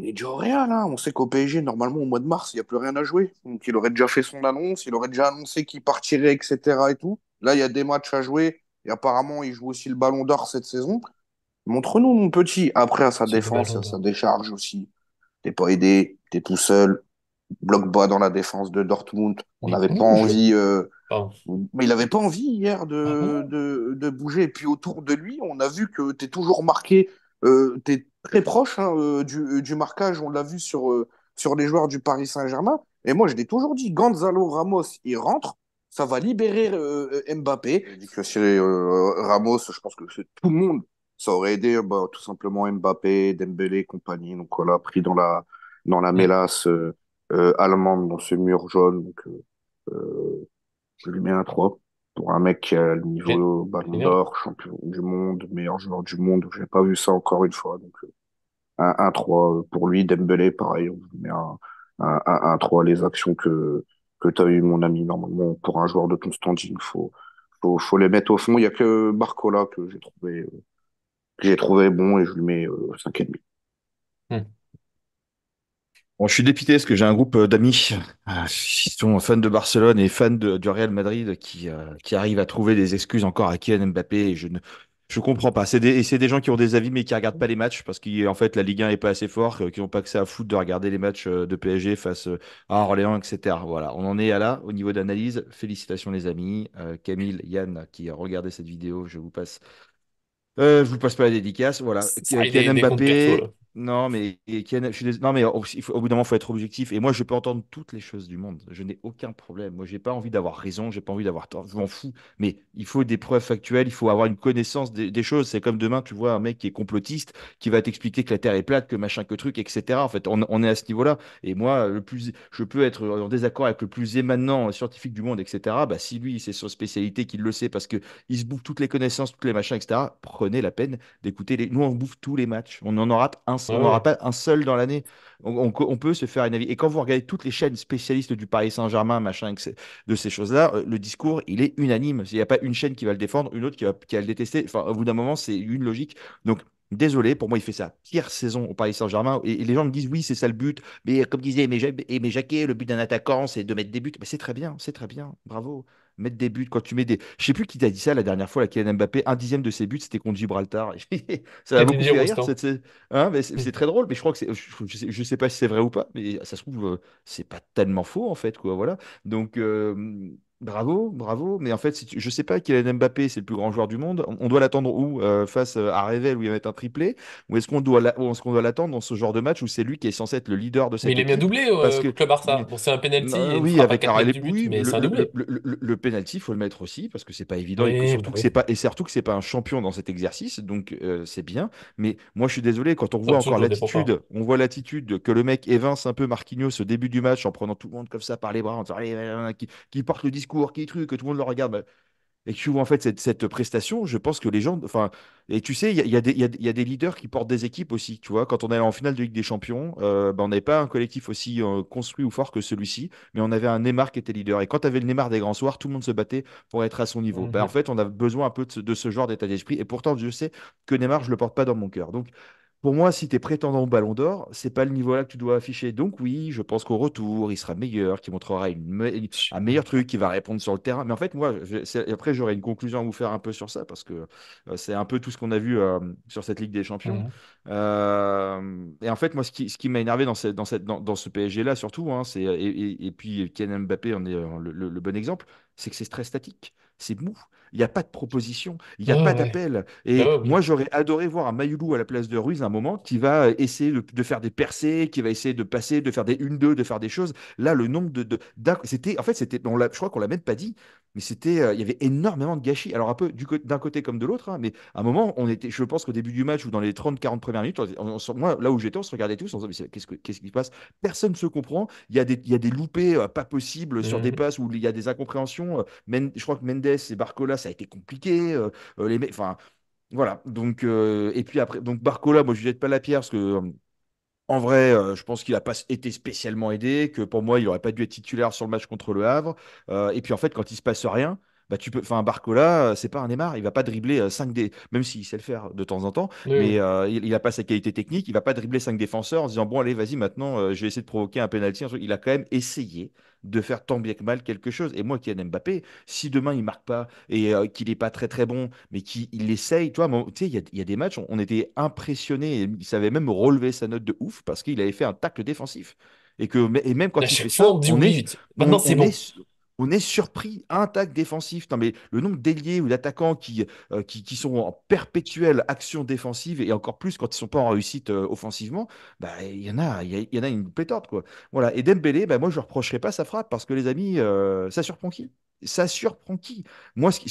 est déjà au Real, hein. On sait qu'au PSG, normalement, au mois de mars, il n'y a plus rien à jouer. Donc, il aurait déjà fait son annonce, il aurait déjà annoncé qu'il partirait, etc. et tout. Là, il y a des matchs à jouer, et apparemment, il joue aussi le ballon d'or cette saison. Montre-nous, mon petit. Après, à sa C'est le défense, ballon à sa d'or. décharge aussi. T'es pas aidé, t'es tout seul. Bloc bas dans la défense de Dortmund. On Mais n'avait pas bouge! envie. Pardon. Mais il n'avait pas envie hier Ah non? de bouger. Et puis autour de lui, on a vu que tu es toujours marqué, tu es très proche hein, du marquage. On l'a vu sur les joueurs du Paris Saint-Germain. Et moi, je l'ai toujours dit, Gonzalo Ramos, il rentre, ça va libérer Mbappé. J'ai dit que si Ramos, je pense que c'est tout le monde, ça aurait aidé bah, tout simplement Mbappé, Dembélé et compagnie. Donc voilà, pris dans la Mm. mélasse allemande, dans ce mur jaune. Donc, euh, je lui mets un 3 pour un mec qui a le Gé- niveau Ballon Génial. d'Or, champion du monde, meilleur joueur du monde. J'ai pas vu ça encore une fois. Donc, un 3 pour lui. Dembélé, pareil, on lui met un 3. Les actions que tu as eues, mon ami, normalement, pour un joueur de ton standing, faut les mettre au fond. Il y a que Barcola que j'ai trouvé bon et je lui mets 5,5. Mm. Bon, je suis dépité parce que j'ai un groupe d'amis qui sont fans de Barcelone et fans du Real Madrid qui arrivent à trouver des excuses encore à Kylian Mbappé et je comprends pas. C'est des gens qui ont des avis mais qui regardent pas les matchs parce qu'en fait la Ligue 1 est pas assez fort, qui n'ont pas que ça à foutre de regarder les matchs de PSG face à Orléans, etc. Voilà, on en est à là au niveau d'analyse. Félicitations les amis. Camille, Yann qui a regardé cette vidéo, je vous passe pas la dédicace. Voilà. Ça et Kylian des comptes perso, Mbappé. là. Non, mais non, mais au bout d'un moment, il faut être objectif. Et moi, je peux entendre toutes les choses du monde. Je n'ai aucun problème. Moi, j'ai pas envie d'avoir raison, j'ai pas envie d'avoir tort. Je m'en fous. Mais il faut des preuves factuelles. Il faut avoir une connaissance des choses. C'est comme demain, tu vois un mec qui est complotiste, qui va t'expliquer que la Terre est plate, que machin, que truc, etc. En fait, on est à ce niveau-là. Et moi, je peux être en désaccord avec le plus éminent scientifique du monde, etc. Bah, si lui, c'est son spécialité, qu'il le sait, parce que il se bouffe toutes les connaissances, toutes les machins, etc. Prenez la peine d'écouter les. Nous, on bouffe tous les matchs. On Ouais, n'aura ouais. pas un seul dans l'année. On peut se faire une avis. Et quand vous regardez toutes les chaînes spécialistes du Paris Saint-Germain, machin, de ces choses-là, le discours, il est unanime. Il n'y a pas une chaîne qui va le défendre, une autre qui va le détester. Enfin, au bout d'un moment, c'est une logique. Donc, désolé, pour moi, il fait sa pire saison au Paris Saint-Germain. Et les gens me disent, oui, c'est ça le but. Mais comme disait Aimé Jacquet, le but d'un attaquant, c'est de mettre des buts. Mais c'est très bien. Bravo. Mettre des buts quand tu mets des. Je sais plus qui t'a dit ça la dernière fois, la Kylian Mbappé, un dixième de ses buts, c'était contre Gibraltar. Ça m'a C'était beaucoup dit fait rire. Roustan. Hein, mais c'est Mm. très drôle, mais je crois que je sais pas si c'est vrai ou pas, mais ça se trouve, c'est pas tellement faux en fait, quoi. Voilà. Donc, bravo, bravo. Mais en fait, je sais pas Kylian Mbappé, c'est le plus grand joueur du monde. On doit l'attendre où? Face à Revel où il va mettre un triplé? Ou est-ce qu'on doit l'attendre dans ce genre de match où c'est lui qui est censé être le leader de Mais cette il est bien équipe? doublé Parce que contre le Barça. Bon, c'est un penalty et une oui, frappe à avec 4 alors, mètres du but, oui, mais c'est un doublé. le penalty, il faut le mettre aussi parce que c'est pas évident et que Oui, bah surtout que oui. c'est pas un champion dans cet exercice, donc c'est bien. Mais moi, je suis désolé quand Comme souvent, je défends pas. on voit l'attitude que le mec évince un peu Marquinhos au début du match en prenant tout le monde comme ça par les bras, en disant, allez, qui porte le discours, qui truc, que tout le monde le regarde. Bah, et que tu vois en fait cette prestation, je pense que les gens, enfin, et tu sais, il y a des leaders qui portent des équipes aussi, tu vois. Quand on est en finale de Ligue des Champions, ben, on n'avait pas un collectif aussi construit ou fort que celui-ci, mais on avait un Neymar qui était leader. Et quand tu avais le Neymar des grands soirs, tout le monde se battait pour être à son niveau. Ben, en Mhm. fait, on a besoin un peu de ce genre d'état d'esprit. Et pourtant, je sais que Neymar, je le porte pas dans mon cœur. Donc, pour moi, si tu es prétendant au Ballon d'Or, c'est pas le niveau-là que tu dois afficher. Donc oui, je pense qu'au retour, il sera meilleur, qu'il montrera un meilleur truc, qu'il va répondre sur le terrain. Mais en fait, moi, après, j'aurai une conclusion à vous faire un peu sur ça, parce que c'est un peu tout ce qu'on a vu sur cette Ligue des Champions. Mhm. Et en fait, moi, ce qui m'a énervé dans ce PSG-là, surtout, hein, et puis Kylian Mbappé en est le bon exemple, c'est que c'est très statique. C'est mou. Il n'y a pas de proposition, il n'y Ouais, a pas ouais. d'appel. Bah Et ouais, moi, oui. j'aurais adoré voir un Mayoulou à la place de Ruiz à un moment qui va essayer de faire des percées, qui va essayer de passer, de faire des 1-2, de faire des choses. Là, le nombre c'était, en fait, je crois qu'on l'a même pas dit, mais il y avait énormément de gâchis. Alors, un peu d'un côté comme de l'autre, hein, mais à un moment, je pense qu'au début du match ou dans les 30-40 premières minutes, moi, là où j'étais, on se regardait tous, on se disait, mais qu'est-ce qui se passe? Personne ne se comprend. Il y a des loupés pas possibles sur des Mhm. passes où il y a des incompréhensions. Je crois que Mendes et Barcola, ça a été compliqué. Enfin, voilà. Donc, et puis après, donc Barcola, moi, je ne jette pas la pierre parce que, en vrai, je pense qu'il n'a pas été spécialement aidé, que pour moi, il n'aurait pas dû être titulaire sur le match contre le Havre. Et puis, en fait, quand il se passe rien, bah, enfin, Barcola, c'est pas un Neymar, il va pas dribbler 5 même s'il sait le faire de temps en temps, Oui, mais oui. il n'a pas sa qualité technique, il va pas dribbler 5 défenseurs en se disant, bon, allez, vas-y, maintenant, je vais essayer de provoquer un penalty, un truc. Il a quand même essayé de faire tant bien que mal quelque chose. Et moi, Kylian Mbappé, si demain il marque pas et qu'il est pas très très bon, mais qu'il essaye, tu vois, tu sais, il y a des matchs, on était impressionnés, et il savait même relever sa note de ouf parce qu'il avait fait un tacle défensif. Et même À quand il fait chaque fois, ça, on dit on est, oui. Maintenant, on, c'est on bon. est, on est surpris. Un tacle défensif. Non, mais le nombre d'ailiers ou d'attaquants qui sont en perpétuelle action défensive et encore plus quand ils sont pas en réussite offensivement, bah, il y en a une pléthore, quoi. Voilà. Et Dembélé, bah, moi, je ne reprocherai pas sa frappe parce que les amis, ça surprend qui? Ça surprend qui? Moi, ce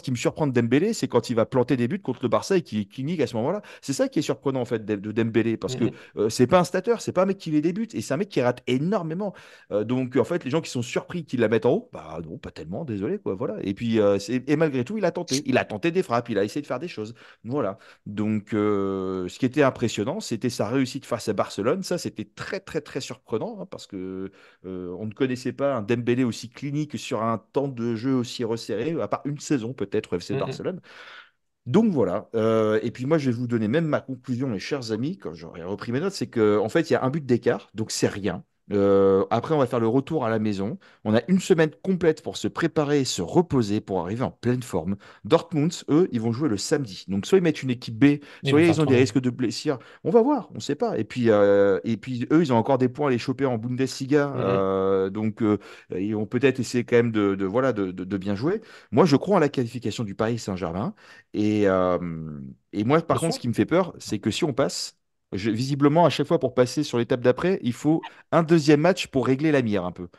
qui me surprend de Dembélé, c'est quand il va planter des buts contre le Barça et qu'il clinique à ce moment-là. C'est ça qui est surprenant en fait de Dembélé parce que Mhm. c'est pas un stater, c'est pas un mec qui les débute et c'est un mec qui rate énormément. Donc en fait, les gens qui sont surpris qu'il la mettent en haut, bah non, pas tellement, désolé quoi. Voilà. Et puis et malgré tout, il a tenté des frappes, il a essayé de faire des choses. Voilà. Donc ce qui était impressionnant, c'était sa réussite face à Barcelone. Ça, c'était très très très surprenant hein, parce que on ne connaissait pas un Dembélé aussi clinique sur un temps de jeu aussi resserré, à part une saison peut-être au FC Mhm. Barcelone. Donc voilà. Et puis moi, je vais vous donner même ma conclusion, mes chers amis, quand j'aurai repris mes notes, c'est qu'en fait, il y a un but d'écart, donc c'est rien. Après, on va faire le retour à la maison. On a une semaine complète pour se préparer et se reposer pour arriver en pleine forme. Dortmund, eux, ils vont jouer le samedi. Donc, soit ils mettent une équipe B, Ils vont soit faire ils ont des tourner. risques de blessures. On va voir, on ne sait pas. Et puis eux, ils ont encore des points à les choper en Bundesliga. Mhm. Donc, ils vont peut-être essayer quand même voilà, de bien jouer. Moi, je crois en la qualification du Paris Saint-Germain. Et moi, Bien par contre, ce sûr. qui me fait peur, c'est que si on passe, visiblement, à chaque fois pour passer sur l'étape d'après, il faut un deuxième match pour régler la mire un peu.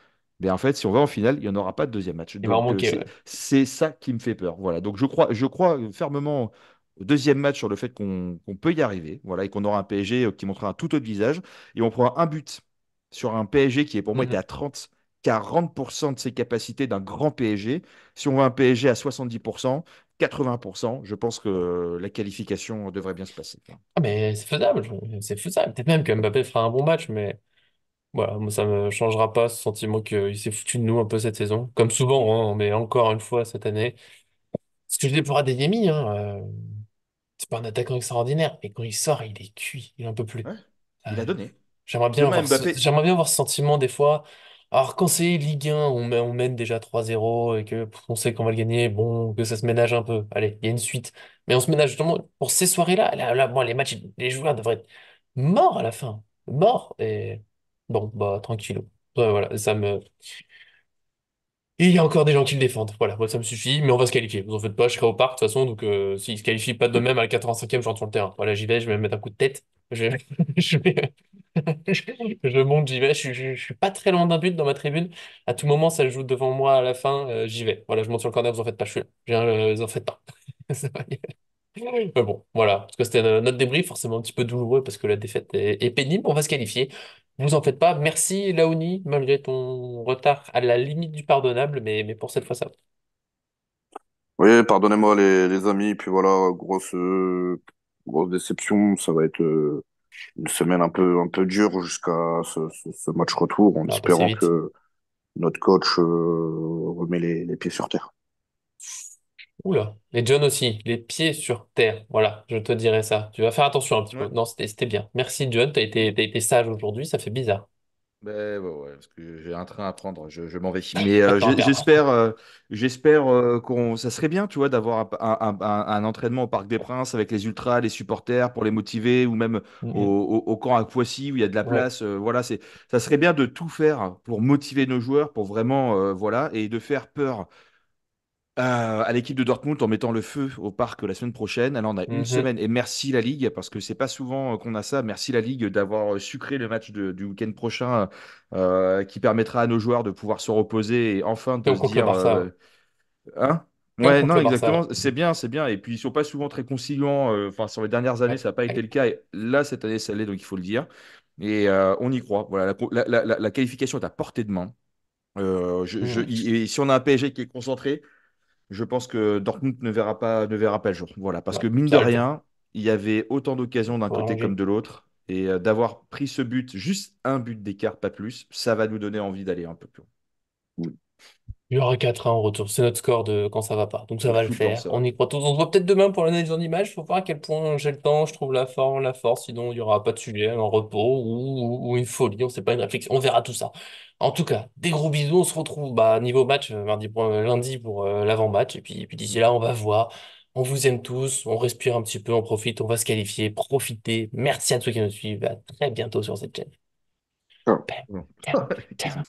Mais en fait, si on va en finale, il n'y en aura pas de deuxième match. Il va en Donc, manquer, c'est ouais. c'est ça qui me fait peur. Voilà. Donc, je crois fermement au deuxième match sur le fait qu'on peut y arriver. Voilà, et qu'on aura un PSG qui montrera un tout autre visage. Et on prend un but sur un PSG qui, pour moi, était Mhm. à 30-40% de ses capacités d'un grand PSG. Si on voit un PSG à 70%, 80%, je pense que la qualification devrait bien se passer. Ah, mais c'est faisable. C'est faisable. Peut-être même que Mbappé fera un bon match, mais voilà, moi, ça me changera pas ce sentiment qu'il s'est foutu de nous un peu cette saison. Comme souvent, hein, mais encore une fois cette année. Ce que je déplore à Adeyemi, hein, c'est pas un attaquant extraordinaire, mais quand il sort, il est cuit, il en peut plus. Ouais, Euh, il a donné. j'aimerais bien Demain, avoir Mbappé. j'aimerais bien avoir ce sentiment des fois. Alors quand c'est Ligue 1, on mène déjà 3-0 et que on sait qu'on va le gagner, bon, que ça se ménage un peu. Allez, il y a une suite. Mais on se ménage justement pour ces soirées-là. Là, bon, les matchs, les joueurs devraient être morts à la fin. Morts. Et bon, bah, tranquille. Ouais, voilà, ça me. Et il y a encore des gens qui le défendent. Voilà, moi ça me suffit, mais on va se qualifier. Vous en faites pas, je serai au parc de toute façon, donc s'ils se qualifient pas de même à la 85e, je rentre sur le terrain. Voilà, j'y vais, je vais me mettre un coup de tête. Je, je, vais- je monte, j'y vais. Je suis pas très loin d'un but dans ma tribune. À tout moment, ça joue devant moi à la fin, j'y vais. Voilà, je monte sur le corner, vous en faites pas, je suis là. Vous en faites pas. Ça va y aller. Mais bon, voilà. Parce que c'était notre débrief, forcément un petit peu douloureux parce que la défaite est pénible. On va se qualifier. Vous en faites pas. Merci, Laoni, malgré ton retard à la limite du pardonnable, mais pour cette fois, ça va. Oui, pardonnez-moi les amis, puis voilà, grosse déception, ça va être une semaine un peu dure jusqu'à ce match retour, en Ça va passer espérant vite. que notre coach remet les pieds sur terre. Oula. Et John aussi, les pieds sur terre. Voilà, je te dirais ça. Tu vas faire attention un petit peu. Ouais. Non, c'était bien. Merci John, t'as été sage aujourd'hui, ça fait bizarre. Ben, ouais, ouais, parce que j'ai un train à prendre, je m'en vais. Mais Attends, attends. j'espère ça serait bien, tu vois, d'avoir un entraînement au Parc des Princes avec les ultras, les supporters pour les motiver, ou même Mhm. au camp à Poissy où il y a de la Ouais. place. Voilà, ça serait bien de tout faire pour motiver nos joueurs, pour vraiment, voilà, et de faire peur à l'équipe de Dortmund en mettant le feu au parc la semaine prochaine. Alors, on a une Mhm. semaine et merci la Ligue parce que c'est pas souvent qu'on a ça. Merci la Ligue d'avoir sucré le match du week-end prochain qui permettra à nos joueurs de pouvoir se reposer et enfin Et de on se compte le dire Barça, ouais. hein? Et on Ouais, compte non, le Barça, exactement, ouais. c'est bien, c'est bien. Et puis ils sont pas souvent très conciliants. Enfin, sur les dernières années, Ouais. ça n'a pas été Ouais. le cas. Et là, cette année, ça l'est, donc il faut le dire. Et on y croit. Voilà, la qualification est à portée de main. Mhm. Et si on a un PSG qui est concentré, je pense que Dortmund ne verra pas le jour. Voilà, parce que Non, mine de ça va le faire. rien, il y avait autant d'occasions d'un Faut côté comme arranger. de l'autre. Et d'avoir pris ce but, juste un but d'écart, pas plus, ça va nous donner envie d'aller un peu plus loin. Il y aura 4-1 en retour. C'est notre score de quand ça va pas. Donc ça C'est va le tout le temps faire. ça. On y croit tous. On se voit peut-être demain pour l'analyse en image. Faut voir à quel point j'ai le temps, je trouve la forme, la force. Sinon, il y aura pas de sujet, un repos ou une folie. On sait pas, une réflexion. On verra tout ça. En tout cas, des gros bisous. On se retrouve bah, niveau match lundi pour l'avant-match. Et puis d'ici là, on va voir. On vous aime tous. On respire un petit peu. On profite. On va se qualifier. Profitez. Merci à tous ceux qui nous suivent. À très bientôt sur cette chaîne. Ciao. Bam, Bon. ciao, Qu'est-ce ciao.